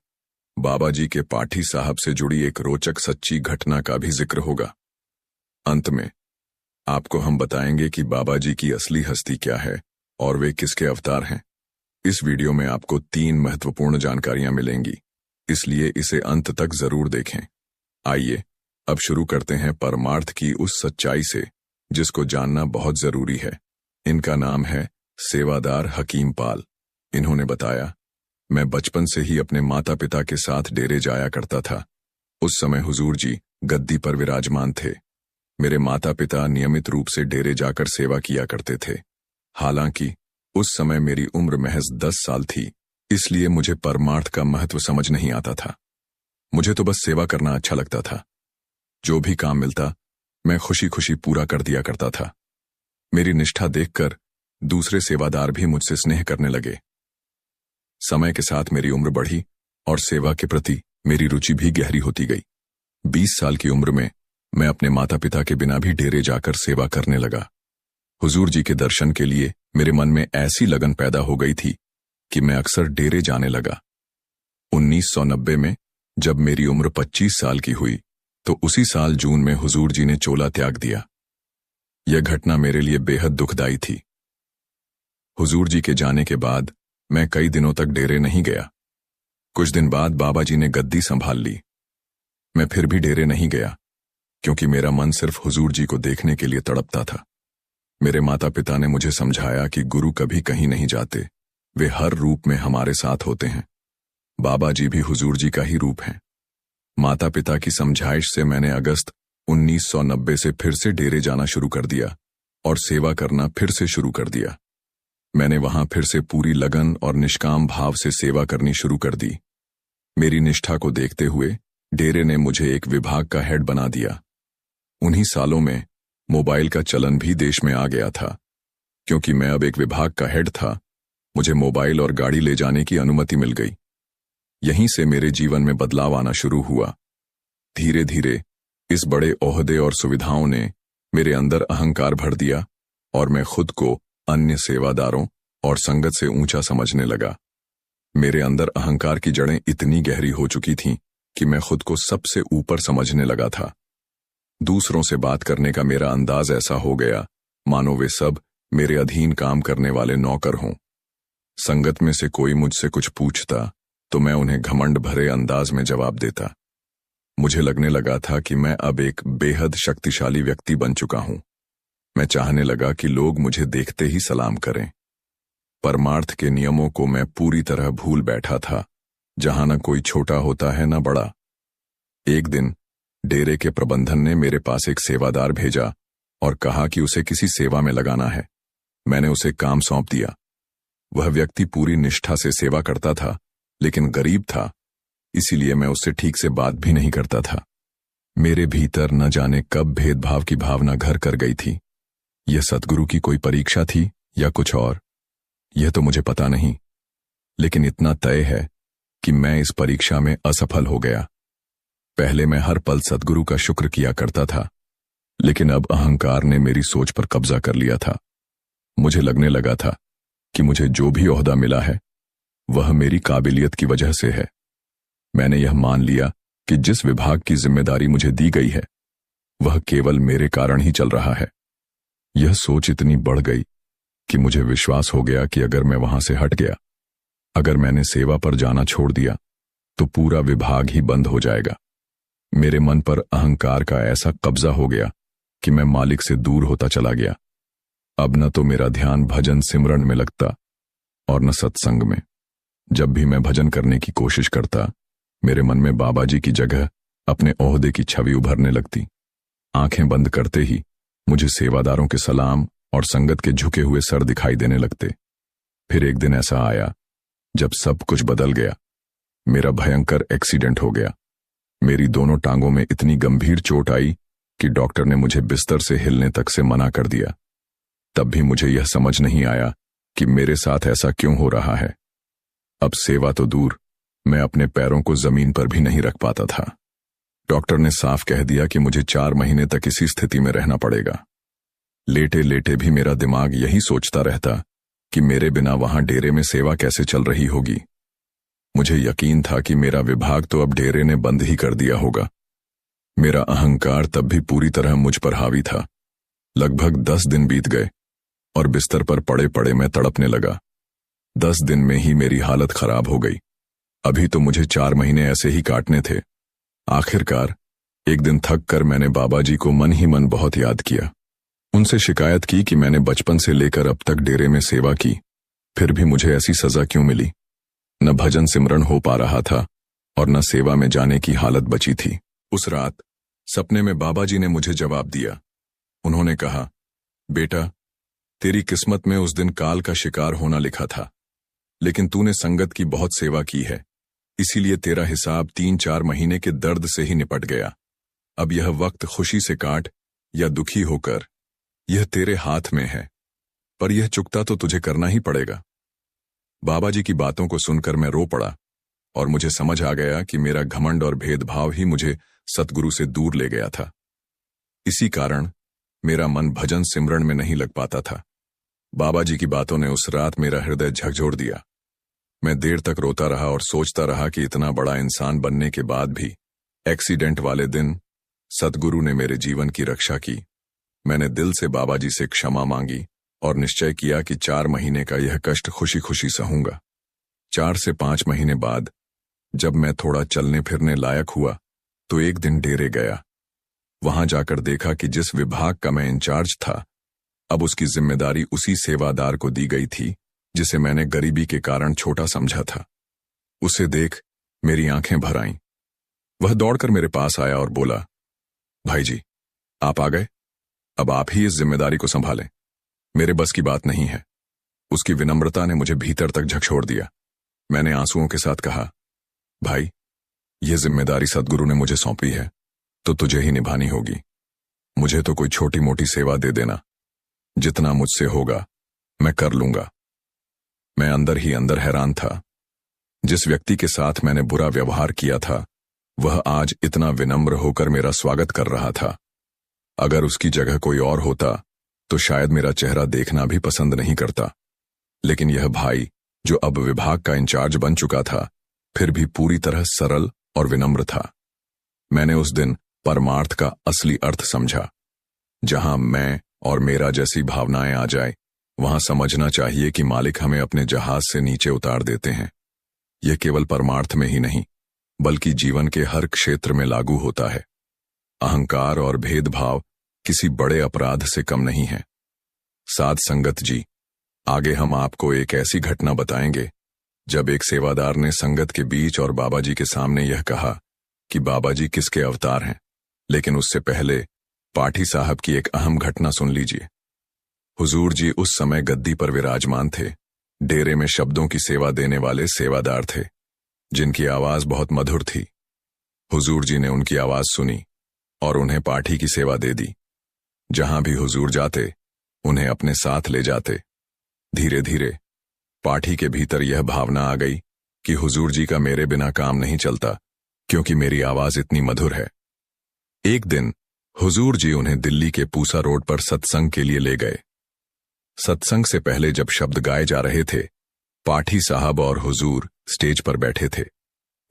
बाबा जी के पाठी साहब से जुड़ी एक रोचक सच्ची घटना का भी जिक्र होगा। अंत में आपको हम बताएंगे कि बाबा जी की असली हस्ती क्या है और वे किसके अवतार हैं। इस वीडियो में आपको 3 महत्वपूर्ण जानकारियां मिलेंगी, इसलिए इसे अंत तक जरूर देखें। आइए अब शुरू करते हैं परमार्थ की उस सच्चाई से जिसको जानना बहुत जरूरी है। इनका नाम है सेवादार हकीम पाल। इन्होंने बताया, मैं बचपन से ही अपने माता पिता के साथ डेरे जाया करता था। उस समय हुजूर जी गद्दी पर विराजमान थे। मेरे माता पिता नियमित रूप से डेरे जाकर सेवा किया करते थे। हालांकि उस समय मेरी उम्र महज 10 साल थी, इसलिए मुझे परमार्थ का महत्व समझ नहीं आता था। मुझे तो बस सेवा करना अच्छा लगता था। जो भी काम मिलता मैं खुशी खुशी पूरा कर दिया करता था। मेरी निष्ठा देखकर दूसरे सेवादार भी मुझसे स्नेह करने लगे। समय के साथ मेरी उम्र बढ़ी और सेवा के प्रति मेरी रुचि भी गहरी होती गई। 20 साल की उम्र में मैं अपने माता पिता के बिना भी डेरे जाकर सेवा करने लगा। हुजूर जी के दर्शन के लिए मेरे मन में ऐसी लगन पैदा हो गई थी कि मैं अक्सर डेरे जाने लगा। 1990 में जब मेरी उम्र 25 साल की हुई तो उसी साल जून में हुजूर जी ने चोला त्याग दिया। यह घटना मेरे लिए बेहद दुखदाई थी। हुजूर जी के जाने के बाद मैं कई दिनों तक डेरे नहीं गया। कुछ दिन बाद बाबा जी ने गद्दी संभाल ली। मैं फिर भी डेरे नहीं गया क्योंकि मेरा मन सिर्फ हुजूर जी को देखने के लिए तड़पता था। मेरे माता पिता ने मुझे समझाया कि गुरु कभी कहीं नहीं जाते, वे हर रूप में हमारे साथ होते हैं। बाबा जी भी हुजूर जी का ही रूप हैं। माता पिता की समझाइश से मैंने अगस्त 1990 से फिर से डेरे जाना शुरू कर दिया और सेवा करना फिर से शुरू कर दिया। मैंने वहां फिर से पूरी लगन और निष्काम भाव से सेवा करनी शुरू कर दी। मेरी निष्ठा को देखते हुए डेरे ने मुझे एक विभाग का हेड बना दिया। उन्हीं सालों में मोबाइल का चलन भी देश में आ गया था। क्योंकि मैं अब एक विभाग का हेड था, मुझे मोबाइल और गाड़ी ले जाने की अनुमति मिल गई। यहीं से मेरे जीवन में बदलाव आना शुरू हुआ। धीरे धीरे इस बड़े ओहदे और सुविधाओं ने मेरे अंदर अहंकार भर दिया और मैं खुद को अन्य सेवादारों और संगत से ऊंचा समझने लगा। मेरे अंदर अहंकार की जड़ें इतनी गहरी हो चुकी थीं कि मैं खुद को सबसे ऊपर समझने लगा था। दूसरों से बात करने का मेरा अंदाज ऐसा हो गया मानो वे सब मेरे अधीन काम करने वाले नौकर हों। संगत में से कोई मुझसे कुछ पूछता तो मैं उन्हें घमंड भरे अंदाज में जवाब देता। मुझे लगने लगा था कि मैं अब एक बेहद शक्तिशाली व्यक्ति बन चुका हूं। मैं चाहने लगा कि लोग मुझे देखते ही सलाम करें। परमार्थ के नियमों को मैं पूरी तरह भूल बैठा था, जहां न कोई छोटा होता है न बड़ा। एक दिन डेरे के प्रबंधन ने मेरे पास एक सेवादार भेजा और कहा कि उसे किसी सेवा में लगाना है। मैंने उसे काम सौंप दिया। वह व्यक्ति पूरी निष्ठा से सेवा करता था, लेकिन गरीब था, इसीलिए मैं उससे ठीक से बात भी नहीं करता था। मेरे भीतर न जाने कब भेदभाव की भावना घर कर गई थी। यह सतगुरु की कोई परीक्षा थी या कुछ और, यह तो मुझे पता नहीं, लेकिन इतना तय है कि मैं इस परीक्षा में असफल हो गया। पहले मैं हर पल सतगुरु का शुक्र किया करता था, लेकिन अब अहंकार ने मेरी सोच पर कब्जा कर लिया था। मुझे लगने लगा था कि मुझे जो भी ओहदा मिला है वह मेरी काबिलियत की वजह से है। मैंने यह मान लिया कि जिस विभाग की जिम्मेदारी मुझे दी गई है वह केवल मेरे कारण ही चल रहा है। यह सोच इतनी बढ़ गई कि मुझे विश्वास हो गया कि अगर मैं वहां से हट गया, अगर मैंने सेवा पर जाना छोड़ दिया, तो पूरा विभाग ही बंद हो जाएगा। मेरे मन पर अहंकार का ऐसा कब्जा हो गया कि मैं मालिक से दूर होता चला गया। अब न तो मेरा ध्यान भजन सिमरन में लगता और न सत्संग में। जब भी मैं भजन करने की कोशिश करता, मेरे मन में बाबा जी की जगह अपने ओहदे की छवि उभरने लगती। आंखें बंद करते ही मुझे सेवादारों के सलाम और संगत के झुके हुए सर दिखाई देने लगते। फिर एक दिन ऐसा आया जब सब कुछ बदल गया। मेरा भयंकर एक्सीडेंट हो गया। मेरी दोनों टांगों में इतनी गंभीर चोट आई कि डॉक्टर ने मुझे बिस्तर से हिलने तक से मना कर दिया। तब भी मुझे यह समझ नहीं आया कि मेरे साथ ऐसा क्यों हो रहा है। अब सेवा तो दूर, मैं अपने पैरों को जमीन पर भी नहीं रख पाता था। डॉक्टर ने साफ कह दिया कि मुझे 4 महीने तक इसी स्थिति में रहना पड़ेगा। लेटे लेटे भी मेरा दिमाग यही सोचता रहता कि मेरे बिना वहां डेरे में सेवा कैसे चल रही होगी। मुझे यकीन था कि मेरा विभाग तो अब डेरे ने बंद ही कर दिया होगा। मेरा अहंकार तब भी पूरी तरह मुझ पर हावी था। लगभग 10 दिन बीत गए और बिस्तर पर पड़े पड़े मैं तड़पने लगा। 10 दिन में ही मेरी हालत खराब हो गई। अभी तो मुझे 4 महीने ऐसे ही काटने थे। आखिरकार एक दिन थक कर मैंने बाबा जी को मन ही मन बहुत याद किया। उनसे शिकायत की कि मैंने बचपन से लेकर अब तक डेरे में सेवा की, फिर भी मुझे ऐसी सजा क्यों मिली। न भजन सिमरन हो पा रहा था और न सेवा में जाने की हालत बची थी। उस रात सपने में बाबा जी ने मुझे जवाब दिया। उन्होंने कहा, बेटा, तेरी किस्मत में उस दिन काल का शिकार होना लिखा था, लेकिन तूने संगत की बहुत सेवा की है, इसीलिए तेरा हिसाब 3-4 महीने के दर्द से ही निपट गया। अब यह वक्त खुशी से काट या दुखी होकर, यह तेरे हाथ में है, पर यह चुकता तो तुझे करना ही पड़ेगा। बाबा जी की बातों को सुनकर मैं रो पड़ा और मुझे समझ आ गया कि मेरा घमंड और भेदभाव ही मुझे सतगुरु से दूर ले गया था। इसी कारण मेरा मन भजन सिमरन में नहीं लग पाता था। बाबा जी की बातों ने उस रात मेरा हृदय झकझोर दिया। मैं देर तक रोता रहा और सोचता रहा कि इतना बड़ा इंसान बनने के बाद भी एक्सीडेंट वाले दिन सतगुरु ने मेरे जीवन की रक्षा की। मैंने दिल से बाबा जी से क्षमा मांगी और निश्चय किया कि 4 महीने का यह कष्ट खुशी खुशी सहूंगा। 4 से 5 महीने बाद जब मैं थोड़ा चलने फिरने लायक हुआ तो एक दिन डेरे गया। वहां जाकर देखा कि जिस विभाग का मैं इंचार्ज था अब उसकी जिम्मेदारी उसी सेवादार को दी गई थी जिसे मैंने गरीबी के कारण छोटा समझा था। उसे देख मेरी आंखें भर आईं। वह दौड़कर मेरे पास आया और बोला, भाई जी, आप आ गए, अब आप ही इस जिम्मेदारी को संभालें। मेरे बस की बात नहीं है। उसकी विनम्रता ने मुझे भीतर तक झकझोर दिया। मैंने आंसुओं के साथ कहा, भाई, यह जिम्मेदारी सद्गुरु ने मुझे सौंपी है तो तुझे ही निभानी होगी। मुझे तो कोई छोटी मोटी सेवा दे देना, जितना मुझसे होगा मैं कर लूंगा। मैं अंदर ही अंदर हैरान था। जिस व्यक्ति के साथ मैंने बुरा व्यवहार किया था वह आज इतना विनम्र होकर मेरा स्वागत कर रहा था। अगर उसकी जगह कोई और होता तो शायद मेरा चेहरा देखना भी पसंद नहीं करता, लेकिन यह भाई जो अब विभाग का इंचार्ज बन चुका था फिर भी पूरी तरह सरल और विनम्र था। मैंने उस दिन परमार्थ का असली अर्थ समझा। जहां मैं और मेरा जैसी भावनाएं आ जाए वहां समझना चाहिए कि मालिक हमें अपने जहाज से नीचे उतार देते हैं। यह केवल परमार्थ में ही नहीं बल्कि जीवन के हर क्षेत्र में लागू होता है। अहंकार और भेदभाव किसी बड़े अपराध से कम नहीं है। साध संगत जी, आगे हम आपको एक ऐसी घटना बताएंगे जब एक सेवादार ने संगत के बीच और बाबा जी के सामने यह कहा कि बाबा जी किसके अवतार हैं। लेकिन उससे पहले पाठी साहब की एक अहम घटना सुन लीजिए। हुजूर जी उस समय गद्दी पर विराजमान थे। डेरे में शब्दों की सेवा देने वाले सेवादार थे जिनकी आवाज बहुत मधुर थी। हुजूर जी ने उनकी आवाज सुनी और उन्हें पाठी की सेवा दे दी। जहां भी हुजूर जाते उन्हें अपने साथ ले जाते। धीरे धीरे पाठी के भीतर यह भावना आ गई कि हुजूर जी का मेरे बिना काम नहीं चलता क्योंकि मेरी आवाज इतनी मधुर है। एक दिन हुजूर जी उन्हें दिल्ली के पूसा रोड पर सत्संग के लिए ले गए। सत्संग से पहले जब शब्द गाए जा रहे थे पाठी साहब और हुजूर स्टेज पर बैठे थे।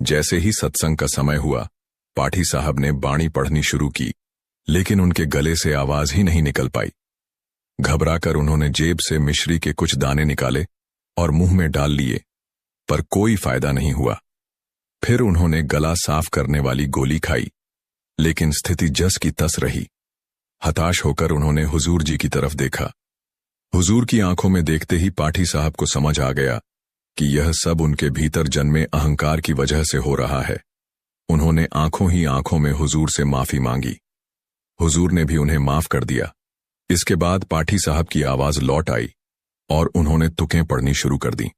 जैसे ही सत्संग का समय हुआ पाठी साहब ने बाणी पढ़नी शुरू की, लेकिन उनके गले से आवाज ही नहीं निकल पाई। घबराकर उन्होंने जेब से मिश्री के कुछ दाने निकाले और मुंह में डाल लिए, पर कोई फायदा नहीं हुआ। फिर उन्होंने गला साफ करने वाली गोली खाई, लेकिन स्थिति जस की तस रही। हताश होकर उन्होंने हुजूर जी की तरफ देखा। हुजूर की आंखों में देखते ही पाठी साहब को समझ आ गया कि यह सब उनके भीतर जन्मे अहंकार की वजह से हो रहा है। उन्होंने आंखों ही आंखों में हुजूर से माफी मांगी। हुजूर ने भी उन्हें माफ कर दिया। इसके बाद पाठी साहब की आवाज लौट आई और उन्होंने तुकें पढ़नी शुरू कर दी।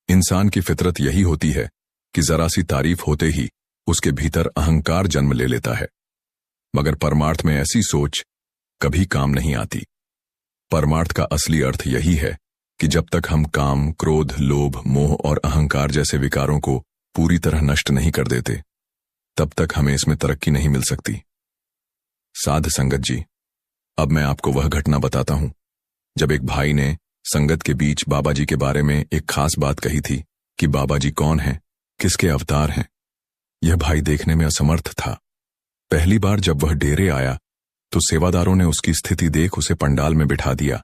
इंसान की फितरत यही होती है कि जरा सी तारीफ होते ही उसके भीतर अहंकार जन्म ले लेता है, मगर परमार्थ में ऐसी सोच कभी काम नहीं आती। परमार्थ का असली अर्थ यही है कि जब तक हम काम, क्रोध, लोभ, मोह और अहंकार जैसे विकारों को पूरी तरह नष्ट नहीं कर देते, तब तक हमें इसमें तरक्की नहीं मिल सकती। साध संगत जी, अब मैं आपको वह घटना बताता हूं जब एक भाई ने संगत के बीच बाबा जी के बारे में एक खास बात कही थी कि बाबा जी कौन हैं, किसके अवतार हैं। यह भाई देखने में असमर्थ था। पहली बार जब वह डेरे आया तो सेवादारों ने उसकी स्थिति देख उसे पंडाल में बिठा दिया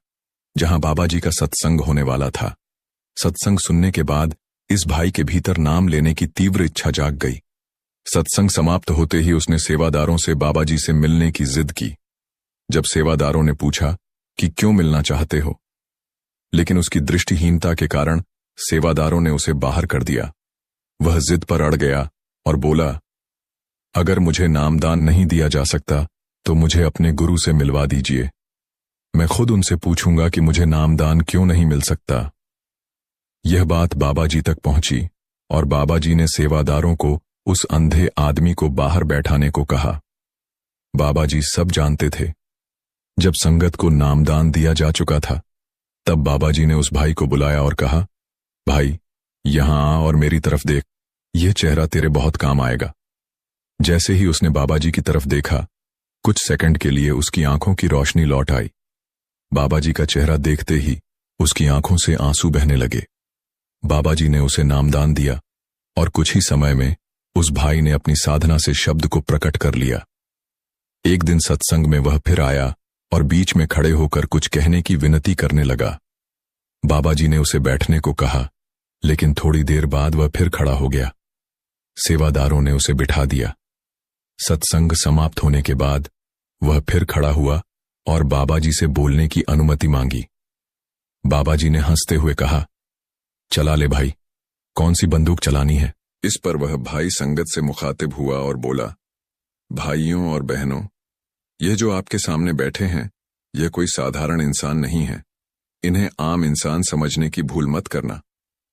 जहां बाबा जी का सत्संग होने वाला था। सत्संग सुनने के बाद इस भाई के भीतर नाम लेने की तीव्र इच्छा जाग गई। सत्संग समाप्त होते ही उसने सेवादारों से बाबा जी से मिलने की जिद की। जब सेवादारों ने पूछा कि क्यों मिलना चाहते हो, लेकिन उसकी दृष्टिहीनता के कारण सेवादारों ने उसे बाहर कर दिया। वह जिद पर अड़ गया और बोला, अगर मुझे नामदान नहीं दिया जा सकता तो मुझे अपने गुरु से मिलवा दीजिए। मैं खुद उनसे पूछूंगा कि मुझे नामदान क्यों नहीं मिल सकता। यह बात बाबा जी तक पहुंची और बाबा जी ने सेवादारों को उस अंधे आदमी को बाहर बैठाने को कहा। बाबा जी सब जानते थे। जब संगत को नामदान दिया जा चुका था तब बाबा जी ने उस भाई को बुलाया और कहा, भाई यहां आ और मेरी तरफ देख, यह चेहरा तेरे बहुत काम आएगा। जैसे ही उसने बाबा जी की तरफ देखा, कुछ सेकंड के लिए उसकी आंखों की रोशनी लौट आई। बाबा जी का चेहरा देखते ही उसकी आंखों से आंसू बहने लगे। बाबा जी ने उसे नामदान दिया और कुछ ही समय में उस भाई ने अपनी साधना से शब्द को प्रकट कर लिया। एक दिन सत्संग में वह फिर आया और बीच में खड़े होकर कुछ कहने की विनती करने लगा। बाबा जी ने उसे बैठने को कहा, लेकिन थोड़ी देर बाद वह फिर खड़ा हो गया। सेवादारों ने उसे बिठा दिया। सत्संग समाप्त होने के बाद वह फिर खड़ा हुआ
और बाबा जी से बोलने की अनुमति मांगी। बाबा जी ने हंसते हुए कहा, चला ले भाई, कौन सी बंदूक चलानी है?
इस पर वह भाई संगत से मुखातिब हुआ और बोला, भाइयों और बहनों, यह जो आपके सामने बैठे हैं, यह कोई साधारण इंसान नहीं है। इन्हें आम इंसान समझने की भूल मत करना।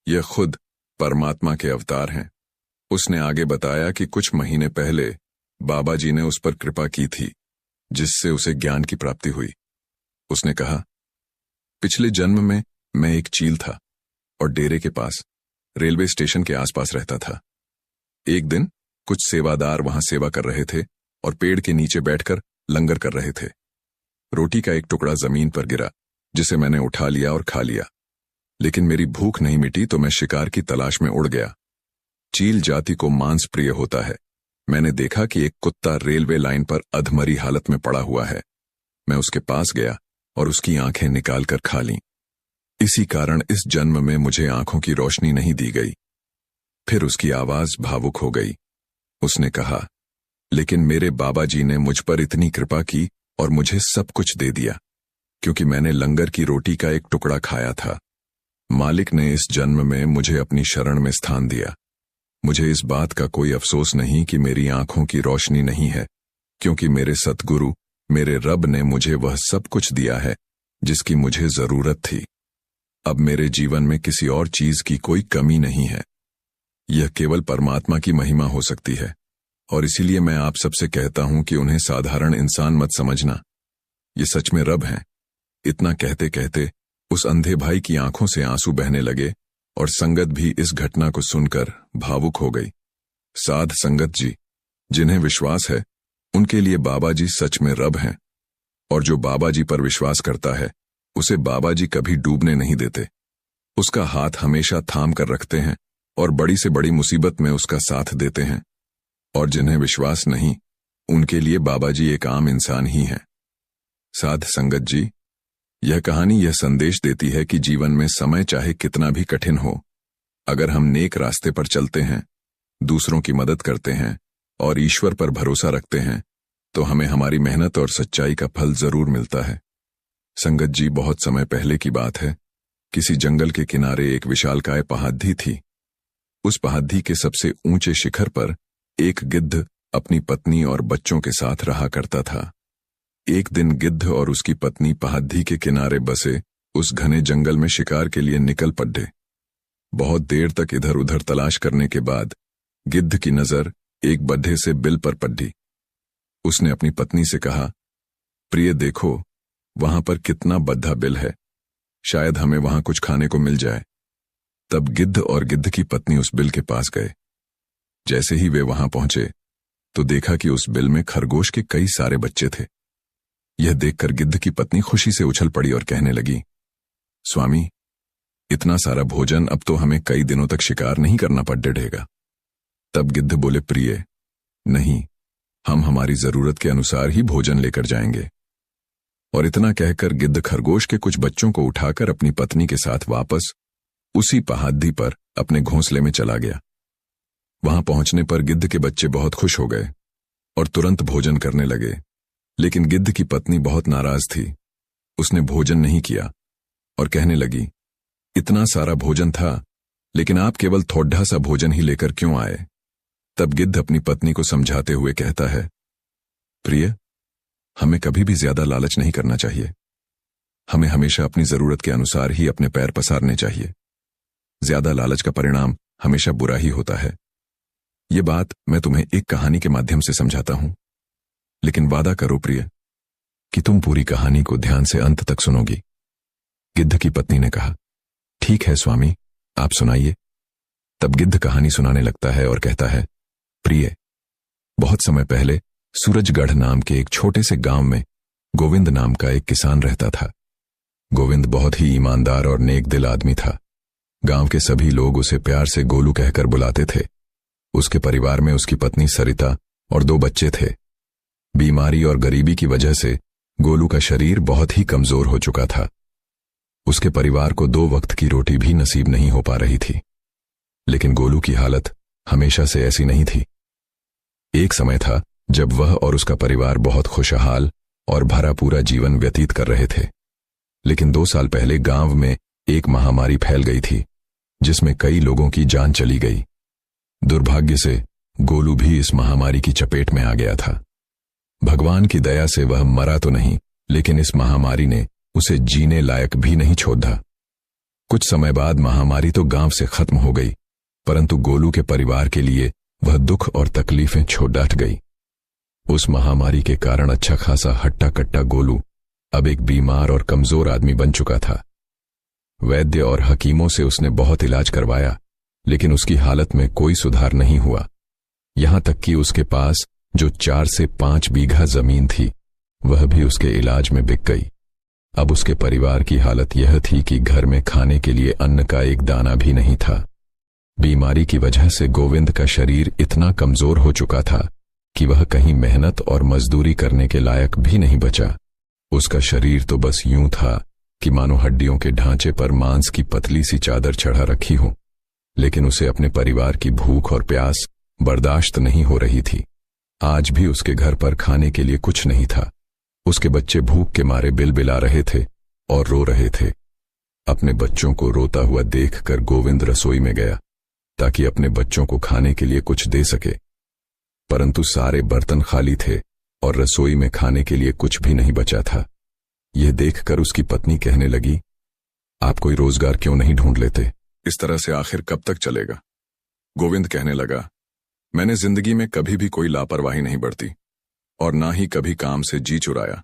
यह खुद परमात्मा के अवतार हैं। उसने आगे बताया कि कुछ महीने पहले बाबा जी ने उस पर कृपा की थी, जिससे उसे ज्ञान की प्राप्ति हुई। उसने कहा, पिछले जन्म में मैं एक चील था और डेरे के पास रेलवे स्टेशन के आसपास रहता था। एक दिन कुछ सेवादार वहां सेवा कर रहे थे और पेड़ के नीचे बैठकर लंगर कर रहे थे। रोटी का एक टुकड़ा जमीन पर गिरा, जिसे मैंने उठा लिया और खा लिया। लेकिन मेरी भूख नहीं मिटी तो मैं शिकार की तलाश में उड़ गया। चील जाति को मांस प्रिय होता है। मैंने देखा कि एक कुत्ता रेलवे लाइन पर अधमरी हालत में पड़ा हुआ है। मैं उसके पास गया और उसकी आंखें निकालकर खा लीं। इसी कारण इस जन्म में मुझे आंखों की रोशनी नहीं दी गई। फिर उसकी आवाज भावुक हो गई। उसने कहा, लेकिन मेरे बाबा जी ने मुझ पर इतनी कृपा की और मुझे सब कुछ दे दिया, क्योंकि मैंने लंगर की रोटी का एक टुकड़ा खाया था। मालिक ने इस जन्म में मुझे अपनी शरण में स्थान दिया। मुझे इस बात का कोई अफसोस नहीं कि मेरी आंखों की रोशनी नहीं है, क्योंकि मेरे सतगुरु मेरे रब ने मुझे वह सब कुछ दिया है जिसकी मुझे जरूरत थी। अब मेरे जीवन में किसी और चीज की कोई कमी नहीं है। यह केवल परमात्मा की महिमा हो सकती है, और इसीलिए मैं आप सबसे कहता हूं कि उन्हें साधारण इंसान मत समझना। ये सच में रब हैं। इतना कहते कहते उस अंधे भाई की आंखों से आंसू बहने लगे और संगत भी इस घटना को सुनकर भावुक हो गई। साध संगत जी, जिन्हें विश्वास है उनके लिए बाबा जी सच में रब हैं, और जो बाबा जी पर विश्वास करता है उसे बाबा जी कभी डूबने नहीं देते। उसका हाथ हमेशा थाम कर रखते हैं और बड़ी से बड़ी मुसीबत में उसका साथ देते हैं। और जिन्हें विश्वास नहीं, उनके लिए बाबा जी एक आम इंसान ही हैं। साध संगत जी, यह कहानी यह संदेश देती है कि जीवन में समय चाहे कितना भी कठिन हो, अगर हम नेक रास्ते पर चलते हैं, दूसरों की मदद करते हैं और ईश्वर पर भरोसा रखते हैं, तो हमें हमारी मेहनत और सच्चाई का फल जरूर मिलता है। संगत जी, बहुत समय पहले की बात है। किसी जंगल के किनारे एक विशालकाय पहाड़ी थी। उस पहाड़ी के सबसे ऊंचे शिखर पर एक गिद्ध अपनी पत्नी और बच्चों के साथ रहा करता था। एक दिन गिद्ध और उसकी पत्नी पहाड़ी के किनारे बसे उस घने जंगल में शिकार के लिए निकल पड़े। बहुत देर तक इधर उधर तलाश करने के बाद गिद्ध की नजर एक बड्ढे से बिल पर पड़ी। उसने अपनी पत्नी से कहा, प्रिय देखो, वहां पर कितना बद्धा बिल है, शायद हमें वहां कुछ खाने को मिल जाए। तब गिद्ध और गिद्ध की पत्नी उस बिल के पास गए। जैसे ही वे वहां पहुंचे तो देखा कि उस बिल में खरगोश के कई सारे बच्चे थे। यह देखकर गिद्ध की पत्नी खुशी से उछल पड़ी और कहने लगी, स्वामी, इतना सारा भोजन, अब तो हमें कई दिनों तक शिकार नहीं करना पड़ेगा। तब गिद्ध बोले, प्रिय नहीं, हम हमारी जरूरत के अनुसार ही भोजन लेकर जाएंगे। और इतना कहकर गिद्ध खरगोश के कुछ बच्चों को उठाकर अपनी पत्नी के साथ वापस उसी पहाड़ी पर अपने घोंसले में चला गया। वहां पहुंचने पर गिद्ध के बच्चे बहुत खुश हो गए और तुरंत भोजन करने लगे, लेकिन गिद्ध की पत्नी बहुत नाराज थी। उसने भोजन नहीं किया और कहने लगी, इतना सारा भोजन था, लेकिन आप केवल थोड़ा सा भोजन ही लेकर क्यों आए? तब गिद्ध अपनी पत्नी को समझाते हुए कहता है, प्रिय, हमें कभी भी ज्यादा लालच नहीं करना चाहिए। हमें हमेशा अपनी जरूरत के अनुसार ही अपने पैर पसारने चाहिए। ज्यादा लालच का परिणाम हमेशा बुरा ही होता है। ये बात मैं तुम्हें एक कहानी के माध्यम से समझाता हूं, लेकिन वादा करो प्रिय कि तुम पूरी कहानी को ध्यान से अंत तक सुनोगी। गिद्ध की पत्नी ने कहा, ठीक है स्वामी, आप सुनाइए। तब गिद्ध कहानी सुनाने लगता है और कहता है, प्रिय, बहुत समय पहले सूरजगढ़ नाम के एक छोटे से गांव में गोविंद नाम का एक किसान रहता था। गोविंद बहुत ही ईमानदार और नेक दिल आदमी था। गांव के सभी लोग उसे प्यार से गोलू कहकर बुलाते थे। उसके परिवार में उसकी पत्नी सरिता और 2 बच्चे थे। बीमारी और गरीबी की वजह से गोलू का शरीर बहुत ही कमजोर हो चुका था। उसके परिवार को 2 वक्त की रोटी भी नसीब नहीं हो पा रही थी। लेकिन गोलू की हालत हमेशा से ऐसी नहीं थी। एक समय था जब वह और उसका परिवार बहुत खुशहाल
और भरा पूरा जीवन व्यतीत कर रहे थे। लेकिन 2 साल पहले गांव में एक महामारी फैल गई थी, जिसमें कई लोगों की जान चली गई। दुर्भाग्य से गोलू भी इस महामारी की चपेट में आ गया था। भगवान की दया से वह मरा तो नहीं, लेकिन इस महामारी ने उसे जीने लायक भी नहीं छोड़ा। कुछ समय बाद महामारी तो गांव से खत्म हो गई, परंतु गोलू के परिवार के लिए वह दुख और तकलीफें छोड़ डाट गई। उस महामारी के कारण अच्छा खासा हट्टा कट्टा गोलू अब एक बीमार और कमजोर आदमी बन चुका था। वैद्य और हकीमों से उसने बहुत इलाज करवाया, लेकिन उसकी हालत में कोई सुधार नहीं हुआ। यहां तक कि उसके पास जो 4 से 5 बीघा जमीन थी, वह भी उसके इलाज में बिक गई। अब उसके परिवार की हालत यह थी कि घर में खाने के लिए अन्न का एक दाना भी नहीं था। बीमारी की वजह से गोविंद का शरीर इतना कमजोर हो चुका था कि वह कहीं मेहनत और मजदूरी करने के लायक भी नहीं बचा। उसका शरीर तो बस यूं था कि मानो हड्डियों के ढांचे पर मांस की पतली सी चादर चढ़ा रखी हो, लेकिन उसे अपने परिवार की भूख और प्यास बर्दाश्त नहीं हो रही थी। आज भी उसके घर पर खाने के लिए कुछ नहीं था। उसके बच्चे भूख के मारे बिलबिला रहे थे और रो रहे थे। अपने बच्चों को रोता हुआ देखकर गोविंद रसोई में गया ताकि अपने बच्चों को खाने के लिए कुछ दे सके, परंतु सारे बर्तन खाली थे और रसोई में खाने के लिए कुछ भी नहीं बचा था। यह देखकर उसकी पत्नी कहने लगी, आप कोई रोजगार क्यों नहीं ढूंढ लेते?
इस तरह से आखिर कब तक चलेगा? गोविंद कहने लगा, मैंने जिंदगी में कभी भी कोई लापरवाही नहीं बरती और ना ही कभी काम से जी चुराया,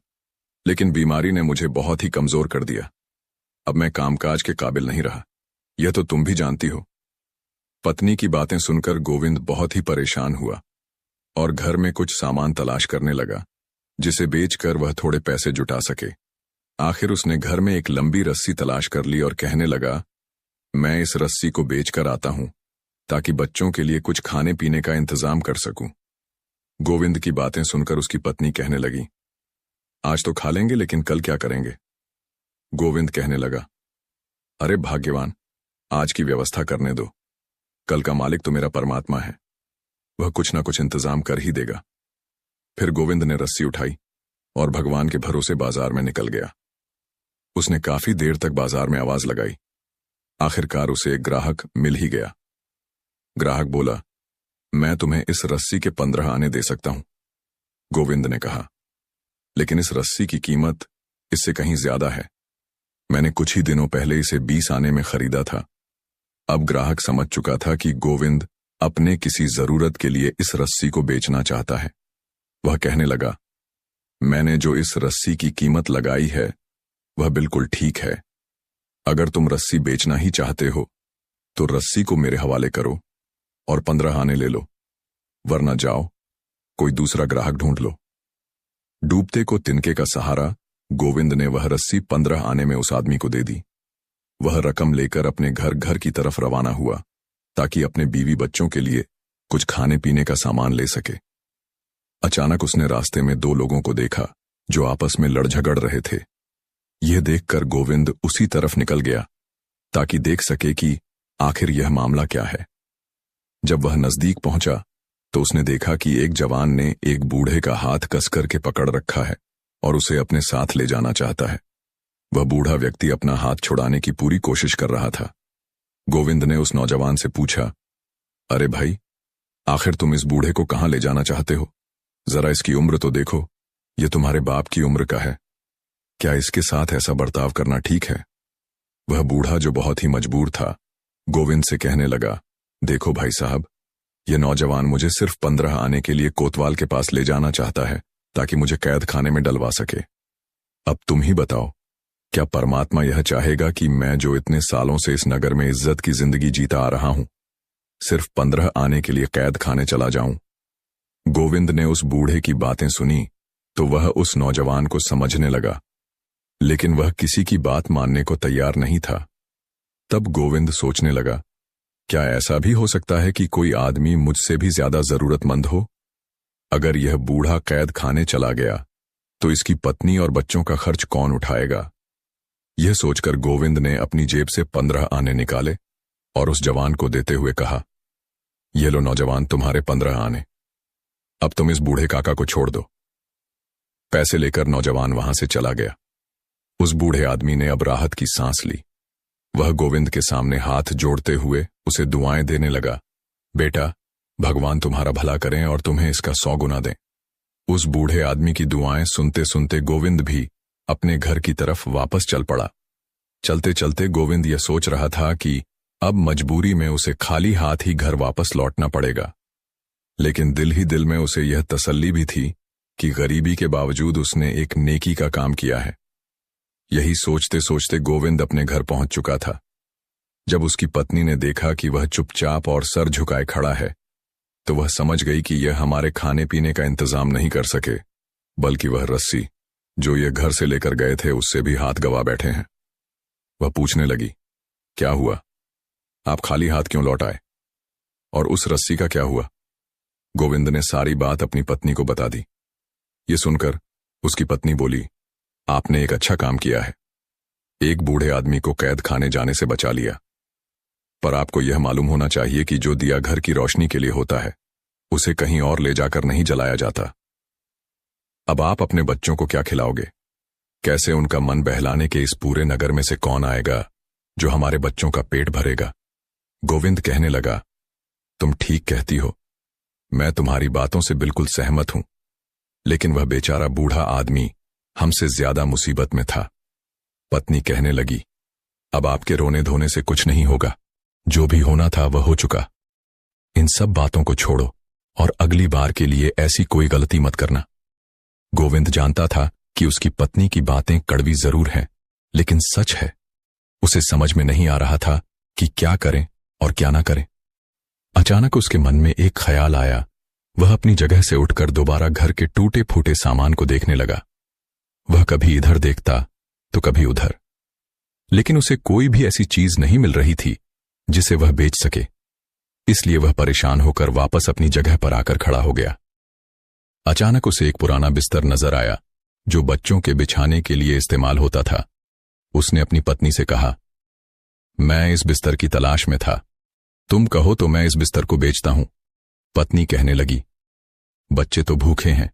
लेकिन बीमारी ने मुझे बहुत ही कमजोर कर दिया। अब मैं कामकाज के काबिल नहीं रहा, यह तो तुम भी जानती हो। पत्नी की बातें सुनकर गोविंद बहुत ही परेशान हुआ और घर में कुछ सामान तलाश करने लगा, जिसे बेचकर वह थोड़े पैसे जुटा सके। आखिर उसने घर में एक लंबी रस्सी तलाश कर ली और कहने लगा, मैं इस रस्सी को बेचकर आता हूं ताकि बच्चों के लिए कुछ खाने पीने का इंतजाम कर सकूं। गोविंद की बातें सुनकर उसकी पत्नी कहने लगी, आज तो खा लेंगे, लेकिन कल क्या करेंगे? गोविंद कहने लगा, अरे भाग्यवान, आज की व्यवस्था करने दो, कल का मालिक तो मेरा परमात्मा है, वह कुछ ना कुछ इंतजाम कर ही देगा। फिर गोविंद ने रस्सी उठाई और भगवान के भरोसे बाजार में निकल गया। उसने काफी देर तक बाजार में आवाज लगाई। आखिरकार उसे एक ग्राहक मिल ही गया। ग्राहक बोला, मैं तुम्हें इस रस्सी के 15 आने दे सकता हूं। गोविंद ने कहा, लेकिन इस रस्सी की कीमत इससे कहीं ज्यादा है। मैंने कुछ ही दिनों पहले इसे 20 आने में खरीदा था। अब ग्राहक समझ चुका था कि गोविंद अपने किसी जरूरत के लिए इस रस्सी को बेचना चाहता है। वह कहने लगा, मैंने जो इस रस्सी की कीमत लगाई है वह बिल्कुल ठीक है। अगर तुम रस्सी बेचना ही चाहते हो तो रस्सी को मेरे हवाले करो और 15 आने ले लो, वरना जाओ कोई दूसरा ग्राहक ढूंढ लो। डूबते को तिनके का सहारा गोविंद ने वह रस्सी 15 आने में उस आदमी को दे दी। वह रकम लेकर अपने घर की तरफ रवाना हुआ ताकि अपने बीवी बच्चों के लिए कुछ खाने पीने का सामान ले सके। अचानक उसने रास्ते में 2 लोगों को देखा जो आपस में लड़ झगड़ रहे थे। यह देखकर गोविंद उसी तरफ निकल गया ताकि देख सके कि आखिर यह मामला क्या है। जब वह नजदीक पहुंचा तो उसने देखा कि एक जवान ने एक बूढ़े का हाथ कसकर के पकड़ रखा है और उसे अपने साथ ले जाना चाहता है। वह बूढ़ा व्यक्ति अपना हाथ छुड़ाने की पूरी कोशिश कर रहा था। गोविंद ने उस नौजवान से पूछा, अरे भाई, आखिर तुम इस बूढ़े को कहां ले जाना चाहते हो? जरा इसकी उम्र तो देखो, यह तुम्हारे बाप की उम्र का है। क्या इसके साथ ऐसा बर्ताव करना ठीक है? वह बूढ़ा, जो बहुत ही मजबूर था, गोविंद से कहने लगा, देखो भाई साहब, यह नौजवान मुझे सिर्फ 15 आने के लिए कोतवाल के पास ले जाना चाहता है ताकि मुझे कैद खाने में डलवा सके। अब तुम ही बताओ, क्या परमात्मा यह चाहेगा कि मैं जो इतने सालों से इस नगर में इज्जत की जिंदगी जीता आ रहा हूं, सिर्फ 15 आने के लिए कैद खाने चला जाऊं? गोविंद ने उस बूढ़े की बातें सुनी तो वह उस नौजवान को समझने लगा, लेकिन वह किसी की बात मानने को तैयार नहीं था। तब गोविंद सोचने लगा, क्या ऐसा भी हो सकता है कि कोई आदमी मुझसे भी ज्यादा जरूरतमंद हो? अगर यह बूढ़ा कैद खाने चला गया तो इसकी पत्नी और बच्चों का खर्च कौन उठाएगा? यह सोचकर गोविंद ने अपनी जेब से 15 आने निकाले और उस जवान को देते हुए कहा, ये लो नौजवान, तुम्हारे 15 आने। अब तुम इस बूढ़े काका को छोड़ दो। पैसे लेकर नौजवान वहां से चला गया। उस बूढ़े आदमी ने अब राहत की सांस ली। वह गोविंद के सामने हाथ जोड़ते हुए उसे दुआएं देने लगा। बेटा, भगवान तुम्हारा भला करें और तुम्हें इसका 100 गुना दें। उस बूढ़े आदमी की दुआएं सुनते सुनते गोविंद भी अपने घर की तरफ वापस चल पड़ा। चलते चलते गोविंद यह सोच रहा था कि अब मजबूरी में उसे खाली हाथ ही घर वापस लौटना पड़ेगा, लेकिन दिल ही दिल में उसे यह तसल्ली भी थी कि गरीबी के बावजूद उसने एक नेकी का काम किया है। यही सोचते सोचते गोविंद अपने घर पहुंच चुका था। जब उसकी पत्नी ने देखा कि वह चुपचाप और सर झुकाए खड़ा है, तो वह समझ गई कि यह हमारे खाने पीने का इंतजाम नहीं कर सके, बल्कि वह रस्सी जो ये घर से लेकर गए थे उससे भी हाथ गवा बैठे हैं। वह पूछने लगी, क्या हुआ? आप खाली हाथ क्यों लौट आए? और उस रस्सी का क्या हुआ? गोविंद ने सारी बात अपनी पत्नी को बता दी। ये सुनकर उसकी पत्नी बोली, आपने एक अच्छा काम किया है। एक बूढ़े आदमी को कैद खाने जाने से बचा लिया। पर आपको यह मालूम होना चाहिए कि जो दिया घर की रोशनी के लिए होता है, उसे कहीं और ले जाकर नहीं जलाया जाता। अब आप अपने बच्चों को क्या खिलाओगे? कैसे उनका मन बहलाने के इस पूरे नगर में से कौन आएगा जो हमारे बच्चों का पेट भरेगा? गोविंद कहने लगा, तुम ठीक कहती हो, मैं तुम्हारी बातों से बिल्कुल सहमत हूं, लेकिन वह बेचारा बूढ़ा आदमी हमसे ज्यादा मुसीबत में था। पत्नी कहने लगी, अब आपके रोने धोने से कुछ नहीं होगा। जो भी होना था वह हो चुका। इन सब बातों को छोड़ो और अगली बार के लिए ऐसी कोई गलती मत करना। गोविंद जानता था कि उसकी पत्नी की बातें कड़वी जरूर हैं, लेकिन सच है। उसे समझ में नहीं आ रहा था कि क्या करें और क्या ना करें। अचानक उसके मन में एक ख्याल आया। वह अपनी जगह से उठकर दोबारा घर के टूटे फूटे सामान को देखने लगा। वह कभी इधर देखता तो कभी उधर, लेकिन उसे कोई भी ऐसी चीज नहीं मिल रही थी जिसे वह बेच सके। इसलिए वह परेशान होकर वापस अपनी जगह पर आकर खड़ा हो गया। अचानक उसे एक पुराना बिस्तर नजर आया जो बच्चों के बिछाने के लिए इस्तेमाल होता था। उसने अपनी पत्नी से कहा, मैं इस बिस्तर की तलाश में था, तुम कहो तो मैं इस बिस्तर को बेचता हूं। पत्नी कहने लगी, बच्चे तो भूखे हैं,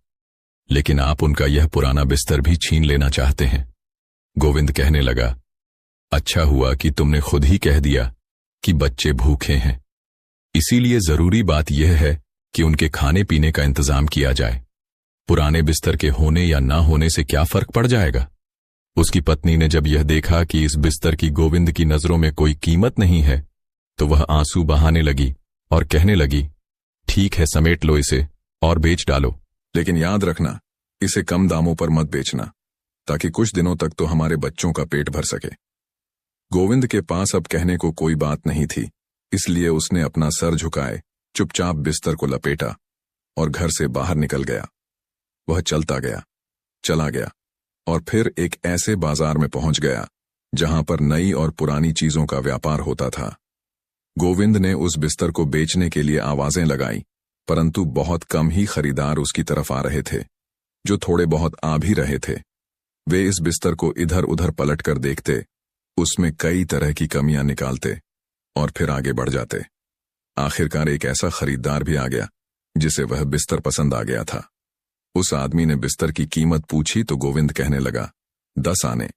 लेकिन आप उनका यह पुराना बिस्तर भी छीन लेना चाहते हैं। गोविंद कहने लगा, अच्छा हुआ कि तुमने खुद ही कह दिया कि बच्चे भूखे हैं, इसीलिए जरूरी बात यह है कि उनके खाने पीने का इंतजाम किया जाए। पुराने बिस्तर के होने या ना होने से क्या फर्क पड़ जाएगा? उसकी पत्नी ने जब यह देखा कि इस बिस्तर की गोविंद की नजरों में कोई कीमत नहीं है, तो वह आंसू बहाने लगी और कहने लगी, ठीक है, समेट लो इसे और बेच डालो, लेकिन याद रखना, इसे कम दामों पर मत बेचना, ताकि कुछ दिनों तक तो हमारे बच्चों का पेट भर सके। गोविंद के पास अब कहने को कोई बात नहीं थी, इसलिए उसने अपना सर झुकाए चुपचाप बिस्तर को लपेटा और घर से बाहर निकल गया। वह चलता गया, चला गया और फिर एक ऐसे बाजार में पहुंच गया जहां पर नई और पुरानी चीजों का व्यापार होता था। गोविंद ने उस बिस्तर को बेचने के लिए आवाजें लगाई, परंतु बहुत कम ही खरीदार उसकी तरफ आ रहे थे। जो थोड़े बहुत आ भी रहे थे, वे इस बिस्तर को इधर उधर पलट कर देखते, उसमें कई तरह की कमियां निकालते और फिर आगे बढ़ जाते। आखिरकार एक ऐसा खरीदार भी आ गया जिसे वह बिस्तर पसंद आ गया था। उस आदमी ने बिस्तर की कीमत पूछी तो गोविंद कहने लगा, 10 आने।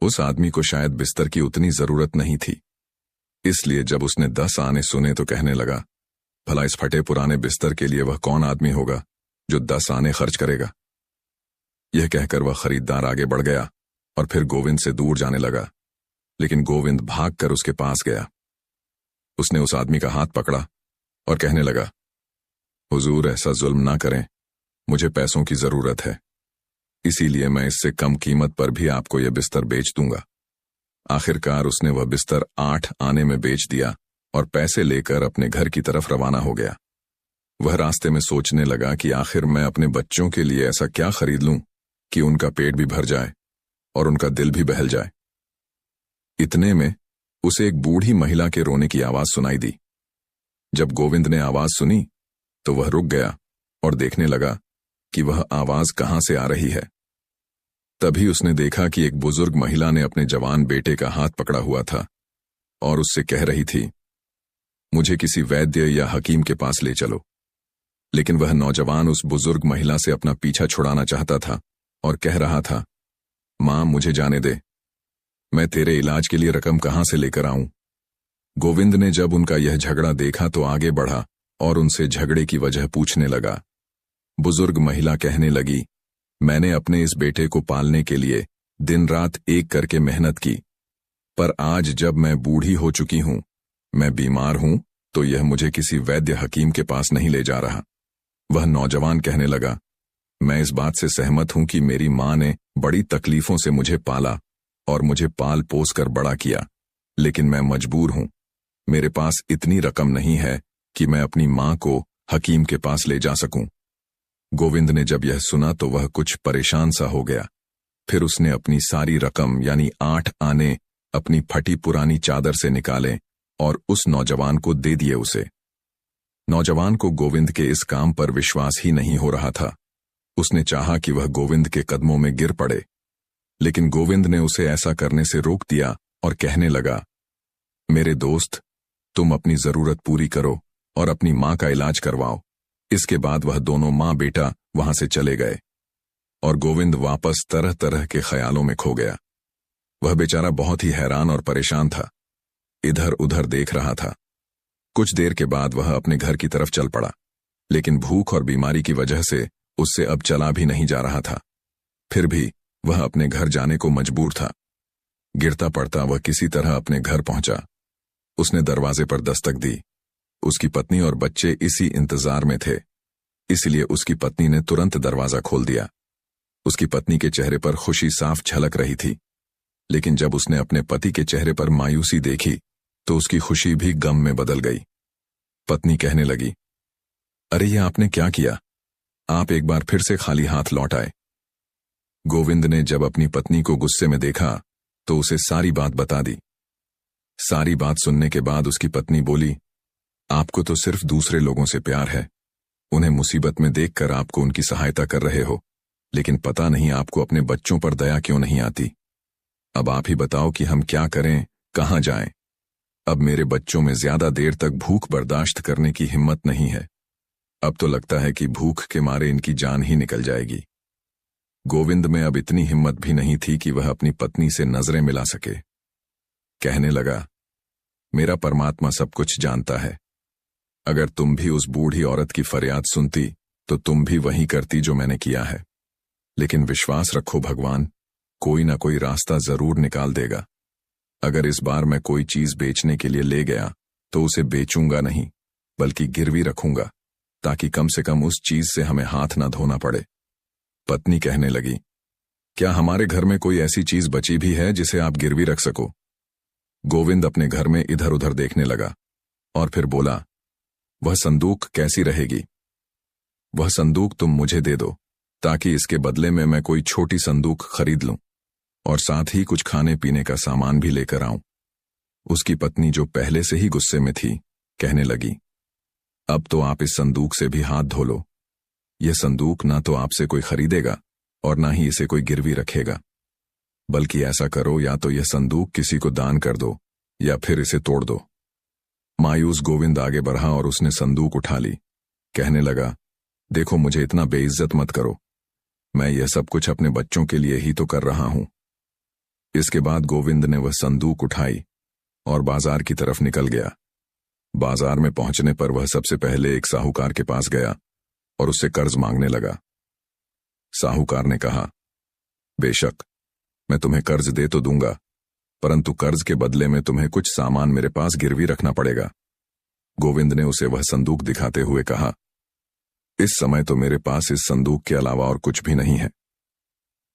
उस आदमी को शायद बिस्तर की उतनी जरूरत नहीं थी, इसलिए जब उसने 10 आने सुने तो कहने लगा, भला इस फटे पुराने बिस्तर के लिए वह कौन आदमी होगा जो 10 आने खर्च करेगा। यह कहकर वह खरीदार आगे बढ़ गया और फिर गोविंद से दूर जाने लगा, लेकिन गोविंद भागकर उसके पास गया। उसने उस आदमी का हाथ पकड़ा और कहने लगा, हुजूर, ऐसा जुल्म ना करें, मुझे पैसों की जरूरत है, इसीलिए मैं इससे कम कीमत पर भी आपको यह बिस्तर बेच दूंगा। आखिरकार उसने वह बिस्तर 8 आने में बेच दिया और पैसे लेकर अपने घर की तरफ रवाना हो गया। वह रास्ते में सोचने लगा कि आखिर मैं अपने बच्चों के लिए ऐसा क्या खरीद लूं कि उनका पेट भी भर जाए और उनका दिल भी बहल जाए। इतने में उसे एक बूढ़ी महिला के रोने की आवाज सुनाई दी। जब गोविंद ने आवाज सुनी तो वह रुक गया और देखने लगा कि वह आवाज कहां से आ रही है। तभी उसने देखा कि एक बुजुर्ग महिला ने अपने जवान बेटे का हाथ पकड़ा हुआ था और उससे कह रही थी, मुझे किसी वैद्य या हकीम के पास ले चलो। लेकिन वह नौजवान उस बुजुर्ग महिला से अपना पीछा छुड़ाना चाहता था, और कह रहा था, मां मुझे जाने दे, मैं तेरे इलाज के लिए रकम कहां से लेकर आऊं। गोविंद ने जब उनका यह झगड़ा देखा तो आगे बढ़ा और उनसे झगड़े की वजह पूछने लगा। बुजुर्ग महिला कहने लगी, मैंने अपने इस बेटे को पालने के लिए दिन रात एक करके मेहनत की, पर आज जब मैं बूढ़ी हो चुकी हूं, मैं बीमार हूं, तो यह मुझे किसी वैद्य हकीम के पास नहीं ले जा रहा। वह नौजवान कहने लगा, मैं इस बात से सहमत हूं कि मेरी मां ने बड़ी तकलीफों से मुझे पाला और मुझे पाल पोस कर बड़ा किया, लेकिन मैं मजबूर हूं। मेरे पास इतनी रकम नहीं है कि मैं अपनी मां को हकीम के पास ले जा सकूं। गोविंद ने जब यह सुना तो वह कुछ परेशान सा हो गया। फिर उसने अपनी सारी रकम यानी 8 आने अपनी फटी पुरानी चादर से निकाले और उस नौजवान को दे दिए उसे। नौजवान को गोविंद के इस काम पर विश्वास ही नहीं हो रहा था। उसने चाहा कि वह गोविंद के कदमों में गिर पड़े, लेकिन गोविंद ने उसे ऐसा करने से रोक दिया और कहने लगा, मेरे दोस्त, तुम अपनी जरूरत पूरी करो और अपनी मां का इलाज करवाओ। इसके बाद वह दोनों मां बेटा वहां से चले गए और गोविंद वापस तरह तरह के ख्यालों में खो गया। वह बेचारा बहुत ही हैरान और परेशान था, इधर उधर देख रहा था। कुछ देर के बाद वह अपने घर की तरफ चल पड़ा, लेकिन भूख और बीमारी की वजह से उससे अब चला भी नहीं जा रहा था। फिर भी वह अपने घर जाने को मजबूर था। गिरता पड़ता वह किसी तरह अपने घर पहुंचा। उसने दरवाजे पर दस्तक दी। उसकी पत्नी और बच्चे इसी इंतजार में थे, इसलिए उसकी पत्नी ने तुरंत दरवाजा खोल दिया। उसकी पत्नी के चेहरे पर खुशी साफ झलक रही थी, लेकिन जब उसने अपने पति के चेहरे पर मायूसी देखी तो उसकी खुशी भी गम में बदल गई। पत्नी कहने लगी, अरे ये आपने क्या किया? आप एक बार फिर से खाली हाथ लौट आए। गोविंद ने जब अपनी पत्नी को गुस्से में देखा तो उसे सारी बात बता दी। सारी बात सुनने के बाद उसकी पत्नी बोली, आपको तो सिर्फ दूसरे लोगों से प्यार है। उन्हें मुसीबत में देखकर आपको उनकी सहायता कर रहे हो, लेकिन पता नहीं आपको अपने बच्चों पर दया क्यों नहीं आती। अब आप ही बताओ कि हम क्या करें, कहां जाएं? अब मेरे बच्चों में ज्यादा देर तक भूख बर्दाश्त करने की हिम्मत नहीं है। अब तो लगता है कि भूख के मारे इनकी जान ही निकल जाएगी। गोविंद में अब इतनी हिम्मत भी नहीं थी कि वह अपनी पत्नी से नजरें मिला सके। कहने लगा, मेरा परमात्मा सब कुछ जानता है। अगर तुम भी उस बूढ़ी औरत की फरियाद सुनती तो तुम भी वही करती जो मैंने किया है। लेकिन विश्वास रखो, भगवान कोई ना कोई रास्ता जरूर निकाल देगा। अगर इस बार मैं कोई चीज बेचने के लिए ले गया तो उसे बेचूंगा नहीं, बल्कि गिरवी रखूंगा, ताकि कम से कम उस चीज से हमें हाथ ना धोना पड़े। पत्नी कहने लगी, क्या हमारे घर में कोई ऐसी चीज बची भी है जिसे आप गिरवी रख सको? गोविंद अपने घर में इधर उधर देखने लगा और फिर बोला, वह संदूक कैसी रहेगी? वह संदूक तुम मुझे दे दो, ताकि इसके बदले में मैं कोई छोटी संदूक खरीद लूं और साथ ही कुछ खाने पीने का सामान भी लेकर आऊं। उसकी पत्नी, जो पहले से ही गुस्से में थी, कहने लगी, अब तो आप इस संदूक से भी हाथ धो लो। यह संदूक ना तो आपसे कोई खरीदेगा और ना ही इसे कोई गिरवी रखेगा। बल्कि ऐसा करो, या तो यह संदूक किसी को दान कर दो या फिर इसे तोड़ दो। मायूस गोविंद आगे बढ़ा और उसने संदूक उठा ली। कहने लगा, देखो मुझे इतना बेइज्जत मत करो, मैं यह सब कुछ अपने बच्चों के लिए ही तो कर रहा हूं। इसके बाद गोविंद ने वह संदूक उठाई और बाजार की तरफ निकल गया। बाजार में पहुंचने पर वह सबसे पहले एक साहूकार के पास गया और उससे कर्ज मांगने लगा। साहूकार ने कहा, बेशक मैं तुम्हें कर्ज दे तो दूंगा, परंतु कर्ज के बदले में तुम्हें कुछ सामान मेरे पास गिरवी रखना पड़ेगा। गोविंद ने उसे वह संदूक दिखाते हुए कहा, इस समय तो मेरे पास इस संदूक के अलावा और कुछ भी नहीं है।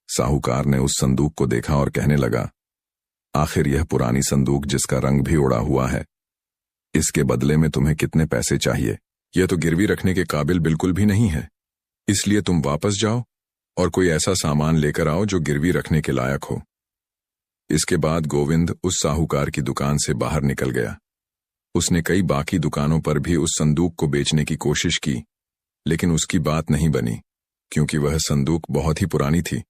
साहूकार ने उस संदूक को देखा और कहने लगा, आखिर यह पुरानी संदूक जिसका रंग भी उड़ा हुआ है, इसके बदले में तुम्हें कितने पैसे चाहिए? यह तो गिरवी रखने के काबिल बिल्कुल भी नहीं है, इसलिए तुम वापस जाओ और कोई ऐसा सामान लेकर आओ जो गिरवी रखने के लायक हो। इसके बाद गोविंद उस साहूकार की दुकान से बाहर निकल गया। उसने कई बाकी दुकानों पर भी उस संदूक को बेचने की कोशिश की, लेकिन उसकी बात नहीं बनी, क्योंकि वह संदूक बहुत ही पुरानी थी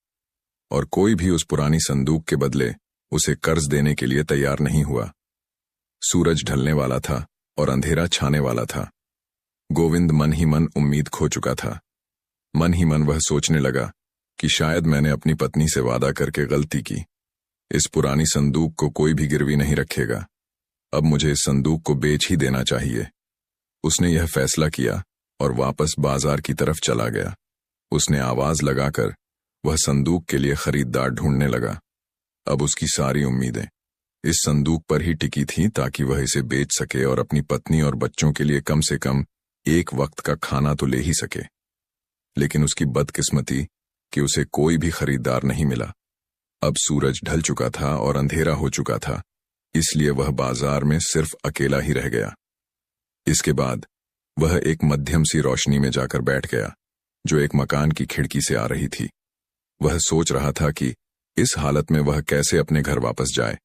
और कोई भी उस पुरानी संदूक के बदले उसे कर्ज देने के लिए तैयार नहीं हुआ। सूरज ढलने वाला था और अंधेरा छाने वाला था। गोविंद मन ही मन उम्मीद खो चुका था। मन ही मन वह सोचने लगा कि शायद मैंने अपनी पत्नी से वादा करके गलती की। इस पुरानी संदूक को कोई भी गिरवी नहीं रखेगा। अब मुझे इस संदूक को बेच ही देना चाहिए। उसने यह फैसला किया और वापस बाजार की तरफ चला गया। उसने आवाज लगाकर वह संदूक के लिए खरीदार ढूंढने लगा। अब उसकी सारी उम्मीदें इस संदूक पर ही टिकी थीं ताकि वह इसे बेच सके और अपनी पत्नी और बच्चों के लिए कम से कम एक वक्त का खाना तो ले ही सके। लेकिन उसकी बदकिस्मती कि उसे कोई भी खरीदार नहीं मिला। अब सूरज ढल चुका था और अंधेरा हो चुका था, इसलिए वह बाजार में सिर्फ अकेला ही रह गया। इसके बाद वह एक मध्यम सी रोशनी में जाकर बैठ गया जो एक मकान की खिड़की से आ रही थी। वह सोच रहा था कि इस हालत में वह कैसे अपने घर वापस जाए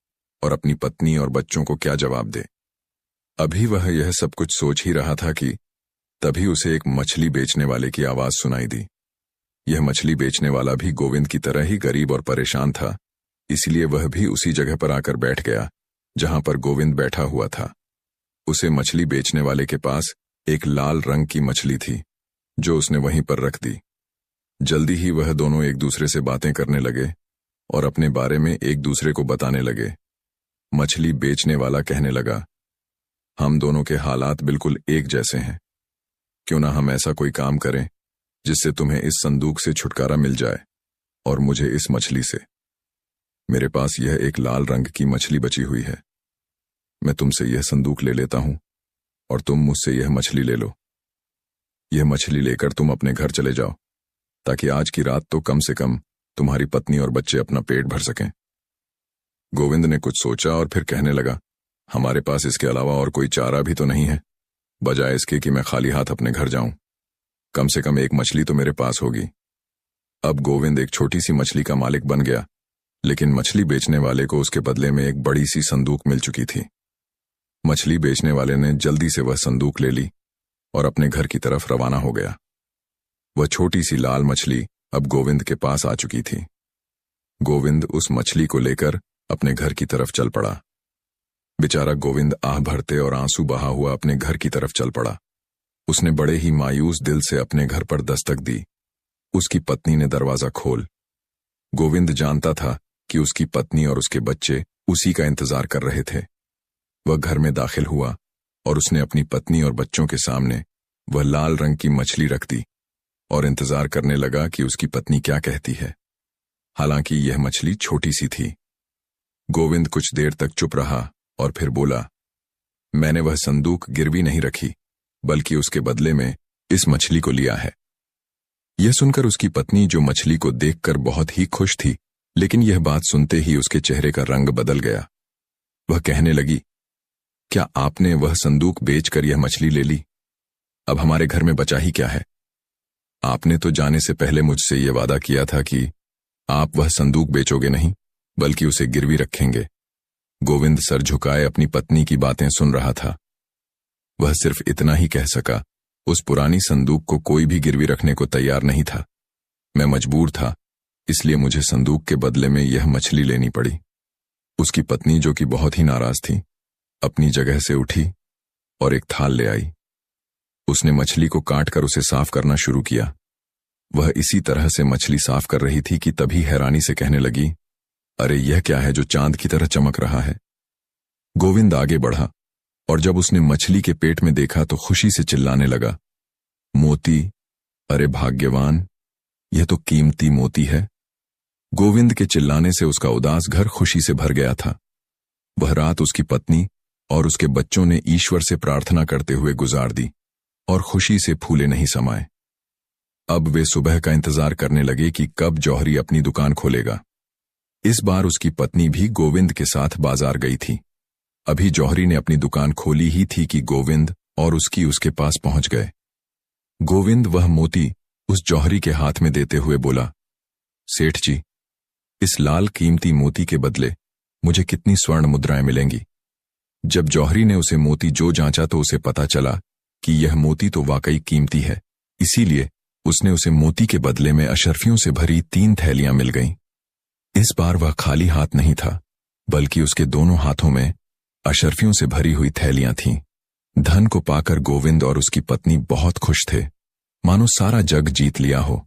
और अपनी पत्नी और बच्चों को क्या जवाब दे। अभी वह यह सब कुछ सोच ही रहा था कि तभी उसे एक मछली बेचने वाले की आवाज सुनाई दी। यह मछली बेचने वाला भी गोविंद की तरह ही गरीब और परेशान था, इसलिए वह भी उसी जगह पर आकर बैठ गया जहां पर गोविंद बैठा हुआ था। उसे मछली बेचने वाले के पास एक लाल रंग की मछली थी जो उसने वहीं पर रख दी। जल्दी ही वह दोनों एक दूसरे से बातें करने लगे और अपने बारे में एक दूसरे को बताने लगे। मछली बेचने वाला कहने लगा, हम दोनों के हालात बिल्कुल एक जैसे हैं। क्यों ना हम ऐसा कोई काम करें जिससे तुम्हें इस संदूक से छुटकारा मिल जाए और मुझे इस मछली से। मेरे पास यह एक लाल रंग की मछली बची हुई है। मैं तुमसे यह संदूक ले लेता हूं और तुम मुझसे यह मछली ले लो। यह मछली लेकर तुम अपने घर चले जाओ ताकि आज की रात तो कम से कम तुम्हारी पत्नी और बच्चे अपना पेट भर सकें। गोविंद ने कुछ सोचा और फिर कहने लगा, हमारे पास इसके अलावा और कोई चारा भी तो नहीं है, बजाय इसके कि मैं खाली हाथ अपने घर जाऊं। कम से कम एक मछली तो मेरे पास होगी। अब गोविंद एक छोटी सी मछली का मालिक बन गया, लेकिन मछली बेचने वाले को उसके बदले में एक बड़ी सी संदूक मिल चुकी थी। मछली बेचने वाले ने जल्दी से वह संदूक ले ली और अपने घर की तरफ रवाना हो गया। वह छोटी सी लाल मछली अब गोविंद के पास आ चुकी थी। गोविंद उस मछली को लेकर अपने घर की तरफ चल पड़ा। बेचारा गोविंद आह भरते और आंसू बहा हुआ अपने घर की तरफ चल पड़ा। उसने बड़े ही मायूस दिल से अपने घर पर दस्तक दी। उसकी पत्नी ने दरवाजा खोल। गोविंद जानता था कि उसकी पत्नी और उसके बच्चे उसी का इंतजार कर रहे थे। वह घर में दाखिल हुआ और उसने अपनी पत्नी और बच्चों के सामने वह लाल रंग की मछली रख दी और इंतजार करने लगा कि उसकी पत्नी क्या कहती है। हालांकि यह मछली छोटी सी थी। गोविंद कुछ देर तक चुप रहा और फिर बोला, मैंने वह संदूक गिरवी नहीं रखी, बल्कि उसके बदले में इस मछली को लिया है। यह सुनकर उसकी पत्नी, जो मछली को देखकर बहुत ही खुश थी, लेकिन यह बात सुनते ही उसके चेहरे का रंग बदल गया। वह कहने लगी, क्या आपने वह संदूक बेचकर यह मछली ले ली? अब हमारे घर में बचा ही क्या है? आपने तो जाने से पहले मुझसे यह वादा किया था कि आप वह संदूक बेचोगे नहीं, बल्कि उसे गिरवी रखेंगे। गोविंद सर झुकाए अपनी पत्नी की बातें सुन रहा था। वह सिर्फ इतना ही कह सका, उस पुरानी संदूक को कोई भी गिरवी रखने को तैयार नहीं था। मैं मजबूर था, इसलिए मुझे संदूक के बदले में यह मछली लेनी पड़ी। उसकी पत्नी, जो कि बहुत ही नाराज थी, अपनी जगह से उठी और एक थाल ले आई। उसने मछली को काटकर उसे साफ करना शुरू किया। वह इसी तरह से मछली साफ कर रही थी कि तभी हैरानी से कहने लगी, अरे यह क्या है जो चांद की तरह चमक रहा है? गोविंद आगे बढ़ा और जब उसने मछली के पेट में देखा तो खुशी से चिल्लाने लगा, मोती! अरे भाग्यवान, यह तो कीमती मोती है। गोविंद के चिल्लाने से उसका उदास घर खुशी से भर गया था। वह रात उसकी पत्नी और उसके बच्चों ने ईश्वर से प्रार्थना करते हुए गुजार दी और खुशी से फूले नहीं समाए। अब वे सुबह का इंतजार करने लगे कि कब जौहरी अपनी दुकान खोलेगा। इस बार उसकी पत्नी भी गोविंद के साथ बाजार गई थी। अभी जौहरी ने अपनी दुकान खोली ही थी कि गोविंद और उसके पास पहुंच गए। गोविंद वह मोती उस जौहरी के हाथ में देते हुए बोला, सेठ जी, इस लाल कीमती मोती के बदले मुझे कितनी स्वर्ण मुद्राएं मिलेंगी? जब जौहरी ने उसे मोती जो जांचा तो उसे पता चला कि यह मोती तो वाकई कीमती है, इसीलिए उसने उसे मोती के बदले में अशर्फियों से भरी 3 थैलियां मिल गईं। इस बार वह खाली हाथ नहीं था, बल्कि उसके दोनों हाथों में अशर्फियों से भरी हुई थैलियां थीं। धन को पाकर गोविंद और उसकी पत्नी बहुत खुश थे, मानो सारा जग जीत लिया हो।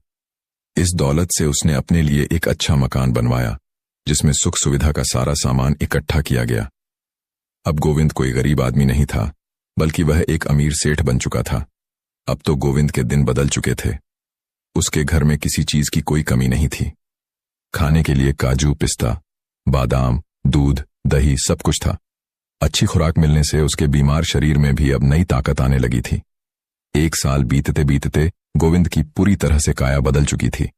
इस दौलत से उसने अपने लिए एक अच्छा मकान बनवाया, जिसमें सुख सुविधा का सारा सामान इकट्ठा किया गया। अब गोविंद कोई गरीब आदमी नहीं था, बल्कि वह एक अमीर सेठ बन चुका था। अब तो गोविंद के दिन बदल चुके थे। उसके घर में किसी चीज की कोई कमी नहीं थी। खाने के लिए काजू, पिस्ता, बादाम, दूध, दही सब कुछ था। अच्छी खुराक मिलने से उसके बीमार शरीर में भी अब नई ताकत आने लगी थी। एक साल बीतते बीतते गोविंद की पूरी तरह से काया बदल चुकी थी।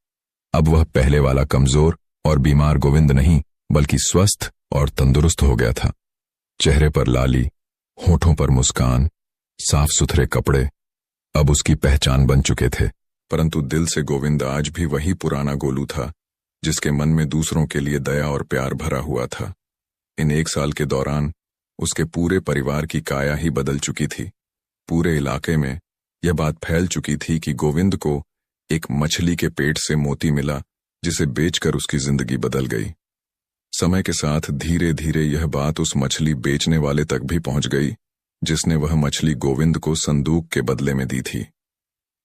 अब वह पहले वाला कमजोर और बीमार गोविंद नहीं, बल्कि स्वस्थ और तंदुरुस्त हो गया था। चेहरे पर लाली, होठों पर मुस्कान, साफ सुथरे कपड़े अब उसकी पहचान बन चुके थे।
परंतु दिल से गोविंद आज भी वही पुराना गोलू था, जिसके मन में दूसरों के लिए दया और प्यार भरा हुआ था। इन एक साल के दौरान उसके पूरे परिवार की काया ही बदल चुकी थी। पूरे इलाके में यह बात फैल चुकी थी कि गोविंद को एक मछली के पेट से मोती मिला, जिसे बेचकर उसकी जिंदगी बदल गई। समय के साथ धीरे धीरे यह बात उस मछली बेचने वाले तक भी पहुंच गई, जिसने वह मछली गोविंद को संदूक के बदले में दी थी।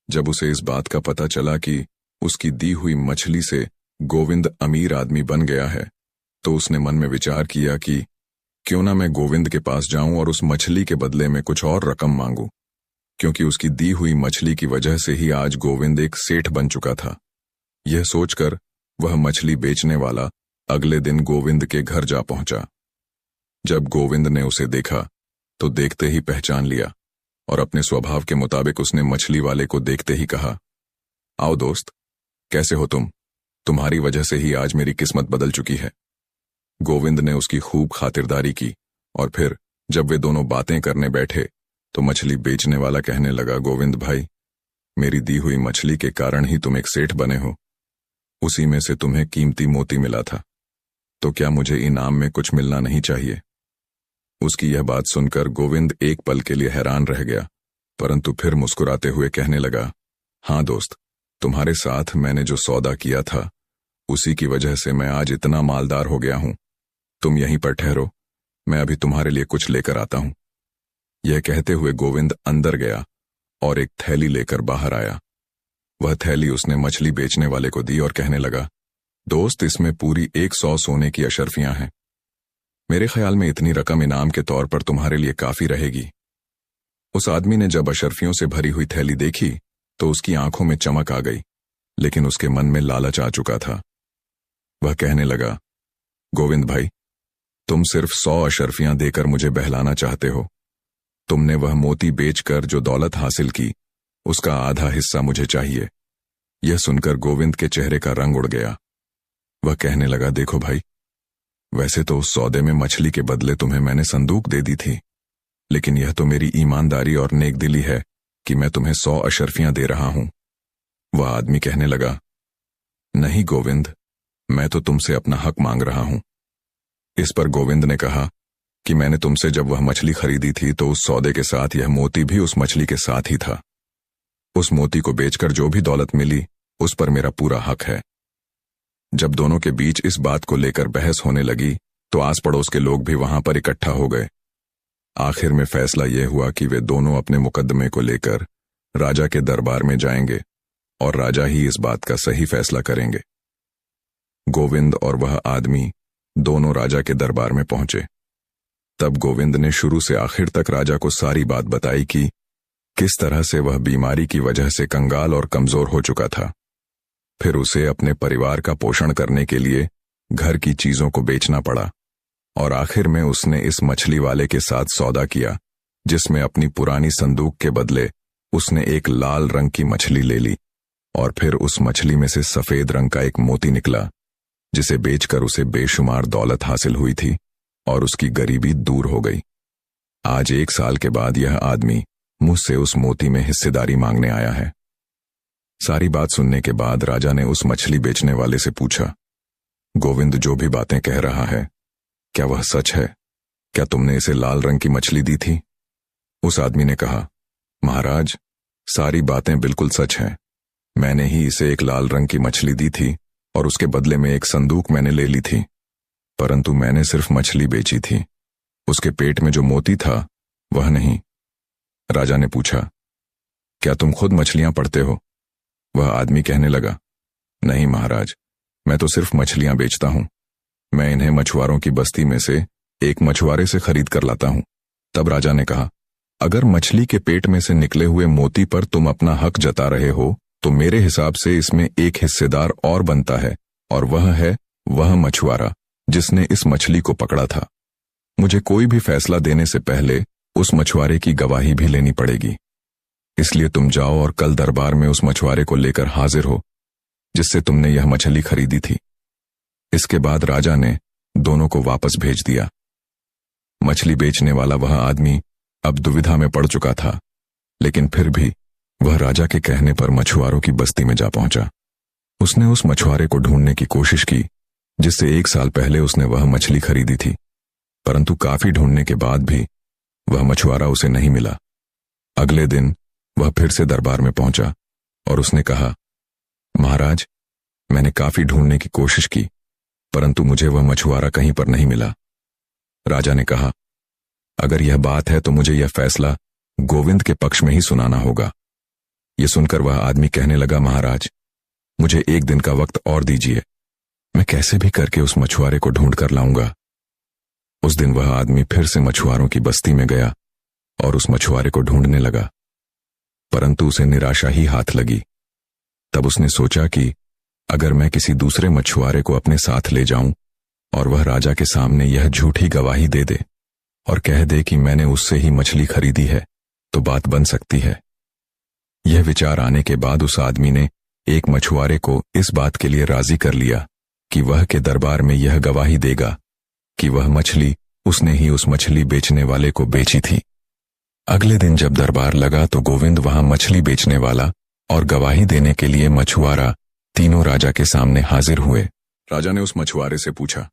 जब उसे इस बात का पता चला कि उसकी दी हुई मछली से गोविंद अमीर आदमी बन गया है, तो उसने मन में विचार किया कि क्यों ना मैं गोविंद के पास जाऊं और उस मछली के बदले में कुछ और रकम मांगूं, क्योंकि उसकी दी हुई मछली की वजह से ही आज गोविंद एक सेठ बन चुका था। यह सोचकर वह मछली बेचने वाला अगले दिन गोविंद के घर जा पहुंचा। जब गोविंद ने उसे देखा तो देखते ही पहचान लिया और अपने स्वभाव के मुताबिक उसने मछली वाले को देखते ही कहा, आओ दोस्त, कैसे हो तुम? तुम्हारी वजह से ही आज मेरी किस्मत बदल चुकी है। गोविंद ने उसकी खूब खातिरदारी की और फिर जब वे दोनों बातें करने बैठे तो मछली बेचने वाला कहने लगा, गोविंद भाई, मेरी दी हुई मछली के कारण ही तुम एक सेठ बने हो। उसी में से तुम्हें कीमती मोती मिला था, तो क्या मुझे इनाम में कुछ मिलना नहीं चाहिए? उसकी यह बात सुनकर गोविंद एक पल के लिए हैरान रह गया, परंतु फिर मुस्कुराते हुए कहने लगा, हाँ दोस्त, तुम्हारे साथ मैंने जो सौदा किया था उसी की वजह से मैं आज इतना मालदार हो गया हूं। तुम यहीं पर ठहरो, मैं अभी तुम्हारे लिए कुछ लेकर आता हूं। यह कहते हुए गोविंद अंदर गया और एक थैली लेकर बाहर आया। वह थैली उसने मछली बेचने वाले को दी और कहने लगा, दोस्त, इसमें पूरी 100 सोने की अशर्फियां हैं। मेरे ख्याल में इतनी रकम इनाम के तौर पर तुम्हारे लिए काफी रहेगी। उस आदमी ने जब अशर्फियों से भरी हुई थैली देखी तो उसकी आंखों में चमक आ गई, लेकिन उसके मन में लालच आ चुका था। वह कहने लगा, गोविंद भाई, तुम सिर्फ 100 अशर्फियां देकर मुझे बहलाना चाहते हो। तुमने वह मोती बेचकर जो दौलत हासिल की, उसका आधा हिस्सा मुझे चाहिए। यह सुनकर गोविंद के चेहरे का रंग उड़ गया। वह कहने लगा, देखो भाई, वैसे तो उस सौदे में मछली के बदले तुम्हें मैंने संदूक दे दी थी, लेकिन यह तो मेरी ईमानदारी और नेकदिली है कि मैं तुम्हें 100 अशर्फियां दे रहा हूं। वह आदमी कहने लगा, नहीं गोविंद, मैं तो तुमसे अपना हक मांग रहा हूं। इस पर गोविंद ने कहा कि मैंने तुमसे जब वह मछली खरीदी थी तो उस सौदे के साथ यह मोती भी उस मछली के साथ ही था। उस मोती को बेचकर जो भी दौलत मिली, उस पर मेरा पूरा हक है। जब दोनों के बीच इस बात को लेकर बहस होने लगी तो आस पड़ोस के लोग भी वहां पर इकट्ठा हो गए। आखिर में फैसला यह हुआ कि वे दोनों अपने मुकदमे को लेकर राजा के दरबार में जाएंगे और राजा ही इस बात का सही फैसला करेंगे। गोविंद और वह आदमी दोनों राजा के दरबार में पहुंचे। तब गोविंद ने शुरू से आखिर तक राजा को सारी बात बताई कि किस तरह से वह बीमारी की वजह से कंगाल और कमजोर हो चुका था। फिर उसे अपने परिवार का पोषण करने के लिए घर की चीजों को बेचना पड़ा और आखिर में उसने इस मछली वाले के साथ सौदा किया, जिसमें अपनी पुरानी संदूक के बदले उसने एक लाल रंग की मछली ले ली और फिर उस मछली में से सफेद रंग का एक मोती निकला, जिसे बेचकर उसे बेशुमार दौलत हासिल हुई थी और उसकी गरीबी दूर हो गई। आज 1 साल के बाद यह आदमी मुझसे उस मोती में हिस्सेदारी मांगने आया है। सारी बात सुनने के बाद राजा ने उस मछली बेचने वाले से पूछा, गोविंद जो भी बातें कह रहा है, क्या वह सच है? क्या तुमने इसे लाल रंग की मछली दी थी? उस आदमी ने कहा, महाराज, सारी बातें बिल्कुल सच हैं। मैंने ही इसे एक लाल रंग की मछली दी थी और उसके बदले में एक संदूक मैंने ले ली थी, परंतु मैंने सिर्फ मछली बेची थी, उसके पेट में जो मोती था वह नहीं। राजा ने पूछा, क्या तुम खुद मछलियां पढ़ते हो? वह आदमी कहने लगा, नहीं महाराज, मैं तो सिर्फ मछलियां बेचता हूं। मैं इन्हें मछुआरों की बस्ती में से एक मछुआरे से खरीद कर लाता हूं। तब राजा ने कहा, अगर मछली के पेट में से निकले हुए मोती पर तुम अपना हक जता रहे हो तो मेरे हिसाब से इसमें एक हिस्सेदार और बनता है, और वह है वह मछुआरा जिसने इस मछली को पकड़ा था। मुझे कोई भी फैसला देने से पहले उस मछुआरे की गवाही भी लेनी पड़ेगी। इसलिए तुम जाओ और कल दरबार में उस मछुआरे को लेकर हाजिर हो जिससे तुमने यह मछली खरीदी थी। इसके बाद राजा ने दोनों को वापस भेज दिया। मछली बेचने वाला वह आदमी अब दुविधा में पड़ चुका था, लेकिन फिर भी वह राजा के कहने पर मछुआरों की बस्ती में जा पहुंचा। उसने उस मछुआरे को ढूंढने की कोशिश की जिससे 1 साल पहले उसने वह मछली खरीदी थी, परंतु काफी ढूंढने के बाद भी वह मछुआरा उसे नहीं मिला। अगले दिन वह फिर से दरबार में पहुंचा और उसने कहा, महाराज, मैंने काफी ढूंढने की कोशिश की परंतु मुझे वह मछुआरा कहीं पर नहीं मिला। राजा ने कहा, अगर यह बात है तो मुझे यह फैसला गोविंद के पक्ष में ही सुनाना होगा। यह सुनकर वह आदमी कहने लगा, महाराज, मुझे 1 दिन का वक्त और दीजिए, मैं कैसे भी करके उस मछुआरे को ढूंढ कर लाऊंगा। उस दिन वह आदमी फिर से मछुआरों की बस्ती में गया और उस मछुआरे को ढूंढने लगा, परंतु उसे निराशा ही हाथ लगी। तब उसने सोचा कि अगर मैं किसी दूसरे मछुआरे को अपने साथ ले जाऊं और वह राजा के सामने यह झूठी गवाही दे दे और कह दे कि मैंने उससे ही मछली खरीदी है तो बात बन सकती है। यह विचार आने के बाद उस आदमी ने एक मछुआरे को इस बात के लिए राजी कर लिया कि वह के दरबार में यह गवाही देगा कि वह मछली उसने ही उस मछली बेचने वाले को बेची थी। अगले दिन जब दरबार लगा तो गोविंद वहां मछली बेचने वाला और गवाही देने के लिए मछुआरा तीनों राजा के सामने हाजिर हुए। राजा ने उस मछुआरे से पूछा,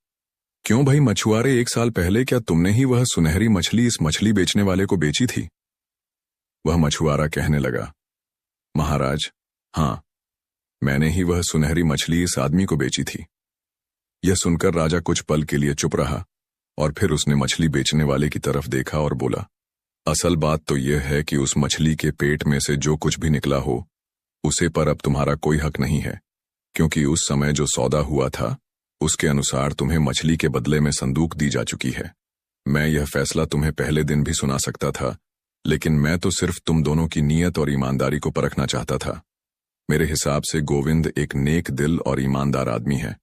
क्यों भाई मछुआरे, 1 साल पहले क्या तुमने ही वह सुनहरी मछली इस मछली बेचने वाले को बेची थी? वह मछुआरा कहने लगा, महाराज, हां, मैंने ही वह सुनहरी मछली इस आदमी को बेची थी। यह सुनकर राजा कुछ पल के लिए चुप रहा और फिर उसने मछली बेचने वाले की तरफ देखा और बोला, असल बात तो यह है कि उस मछली के पेट में से जो कुछ भी निकला हो उसे पर अब तुम्हारा कोई हक नहीं है, क्योंकि उस समय जो सौदा हुआ था उसके अनुसार तुम्हें मछली के बदले में संदूक दी जा चुकी है। मैं यह फैसला तुम्हें पहले दिन भी सुना सकता था, लेकिन मैं तो सिर्फ तुम दोनों की नीयत और ईमानदारी को परखना चाहता था। मेरे हिसाब से गोविंद एक नेक दिल और ईमानदार आदमी है।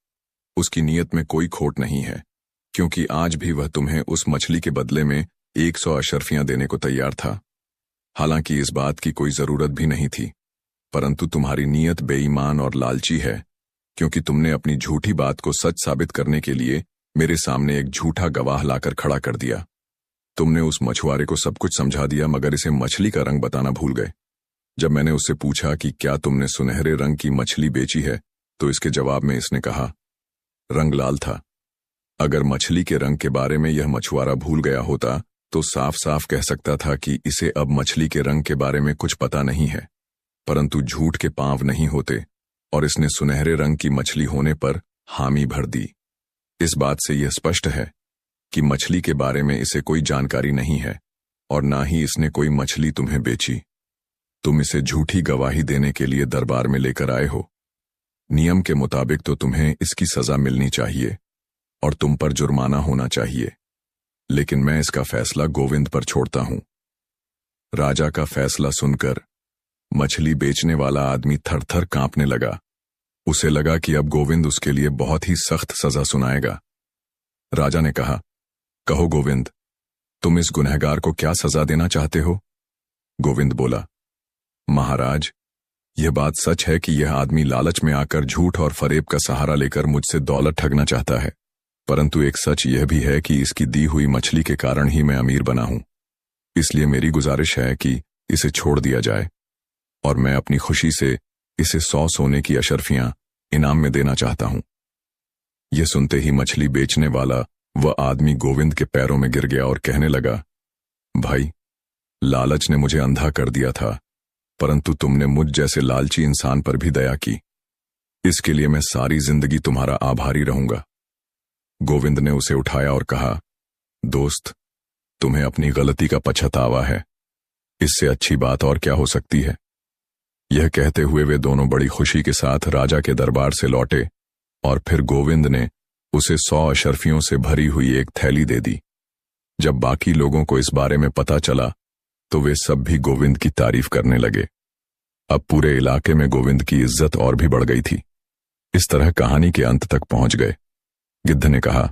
उसकी नीयत में कोई खोट नहीं है, क्योंकि आज भी वह तुम्हें उस मछली के बदले में 100 अशर्फियां देने को तैयार था। हालांकि इस बात की कोई जरूरत भी नहीं थी, परंतु तुम्हारी नीयत बेईमान और लालची है, क्योंकि तुमने अपनी झूठी बात को सच साबित करने के लिए मेरे सामने एक झूठा गवाह लाकर खड़ा कर दिया। तुमने उस मछुआरे को सब कुछ समझा दिया मगर इसे मछली का रंग बताना भूल गए। जब मैंने उससे पूछा कि क्या तुमने सुनहरे रंग की मछली बेची है तो इसके जवाब में इसने कहा, रंग लाल था। अगर मछली के रंग के बारे में यह मछुआरा भूल गया होता तो साफ साफ कह सकता था कि इसे अब मछली के रंग के बारे में कुछ पता नहीं है, परंतु झूठ के पांव नहीं होते और इसने सुनहरे रंग की मछली होने पर हामी भर दी। इस बात से यह स्पष्ट है कि मछली के बारे में इसे कोई जानकारी नहीं है और ना ही इसने कोई मछली तुम्हें बेची। तुम इसे झूठी गवाही देने के लिए दरबार में लेकर आए हो। नियम के मुताबिक तो तुम्हें इसकी सजा मिलनी चाहिए और तुम पर जुर्माना होना चाहिए, लेकिन मैं इसका फैसला गोविंद पर छोड़ता हूं। राजा का फैसला सुनकर मछली बेचने वाला आदमी थर-थर कांपने लगा। उसे लगा कि अब गोविंद उसके लिए बहुत ही सख्त सजा सुनाएगा। राजा ने कहा, कहो गोविंद, तुम इस गुनहगार को क्या सजा देना चाहते हो? गोविंद बोला, महाराज, यह बात सच है कि यह आदमी लालच में आकर झूठ और फरेब का सहारा लेकर मुझसे दौलत ठगना चाहता है, परंतु एक सच यह भी है कि इसकी दी हुई मछली के कारण ही मैं अमीर बना हूं। इसलिए मेरी गुजारिश है कि इसे छोड़ दिया जाए और मैं अपनी खुशी से इसे 100 सोने की अशर्फियां इनाम में देना चाहता हूं। यह सुनते ही मछली बेचने वाला वह आदमी गोविंद के पैरों में गिर गया और कहने लगा, भाई, लालच ने मुझे अंधा कर दिया था, परंतु तुमने मुझ जैसे लालची इंसान पर भी दया की। इसके लिए मैं सारी जिंदगी तुम्हारा आभारी रहूंगा। गोविंद ने उसे उठाया और कहा, दोस्त, तुम्हें अपनी गलती का पछतावा है। इससे अच्छी बात और क्या हो सकती है? यह कहते हुए वे दोनों बड़ी खुशी के साथ राजा के दरबार से लौटे और फिर गोविंद ने उसे 100 अशर्फियों से भरी हुई एक थैली दे दी। जब बाकी लोगों को इस बारे में पता चला तो वे सब भी गोविंद की तारीफ करने लगे। अब पूरे इलाके में गोविंद की इज्जत और भी बढ़ गई थी। इस तरह कहानी के अंत तक पहुंच गए। गिद्ध ने कहा,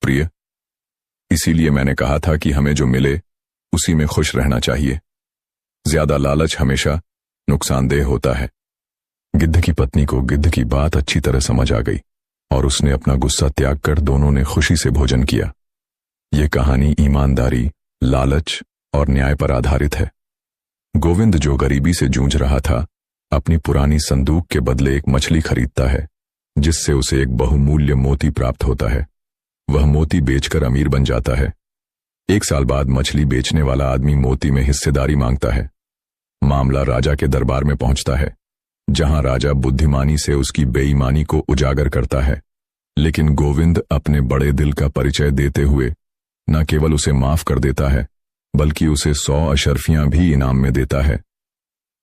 प्रिय, इसीलिए मैंने कहा था कि हमें जो मिले उसी में खुश रहना चाहिए। ज्यादा लालच हमेशा नुकसानदेह होता है।
गिद्ध की पत्नी को गिद्ध की बात अच्छी तरह समझ आ गई और उसने अपना गुस्सा त्याग कर दोनों ने खुशी से भोजन किया। यह कहानी ईमानदारी, लालच और न्याय पर आधारित है। गोविंद, जो गरीबी से जूझ रहा था, अपनी पुरानी संदूक के बदले एक मछली खरीदता है, जिससे उसे एक बहुमूल्य मोती प्राप्त होता है। वह मोती बेचकर अमीर बन जाता है। 1 साल बाद मछली बेचने वाला आदमी मोती में हिस्सेदारी मांगता है। मामला राजा के दरबार में पहुंचता है, जहां राजा बुद्धिमानी से उसकी बेईमानी को उजागर करता है। लेकिन गोविंद अपने बड़े दिल का परिचय देते हुए न केवल उसे माफ कर देता है, बल्कि उसे 100 अशर्फियां भी इनाम में देता है।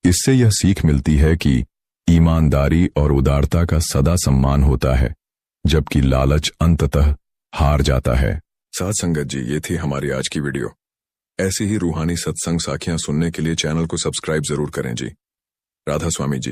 इससे यह सीख मिलती है कि ईमानदारी और उदारता का सदा सम्मान होता है, जबकि लालच अंततः हार जाता है।
साथ संगत जी, ये थी हमारी आज की वीडियो। ऐसी ही रूहानी सत्संग साखियां सुनने के लिए चैनल को सब्सक्राइब जरूर करें जी। राधा स्वामी जी।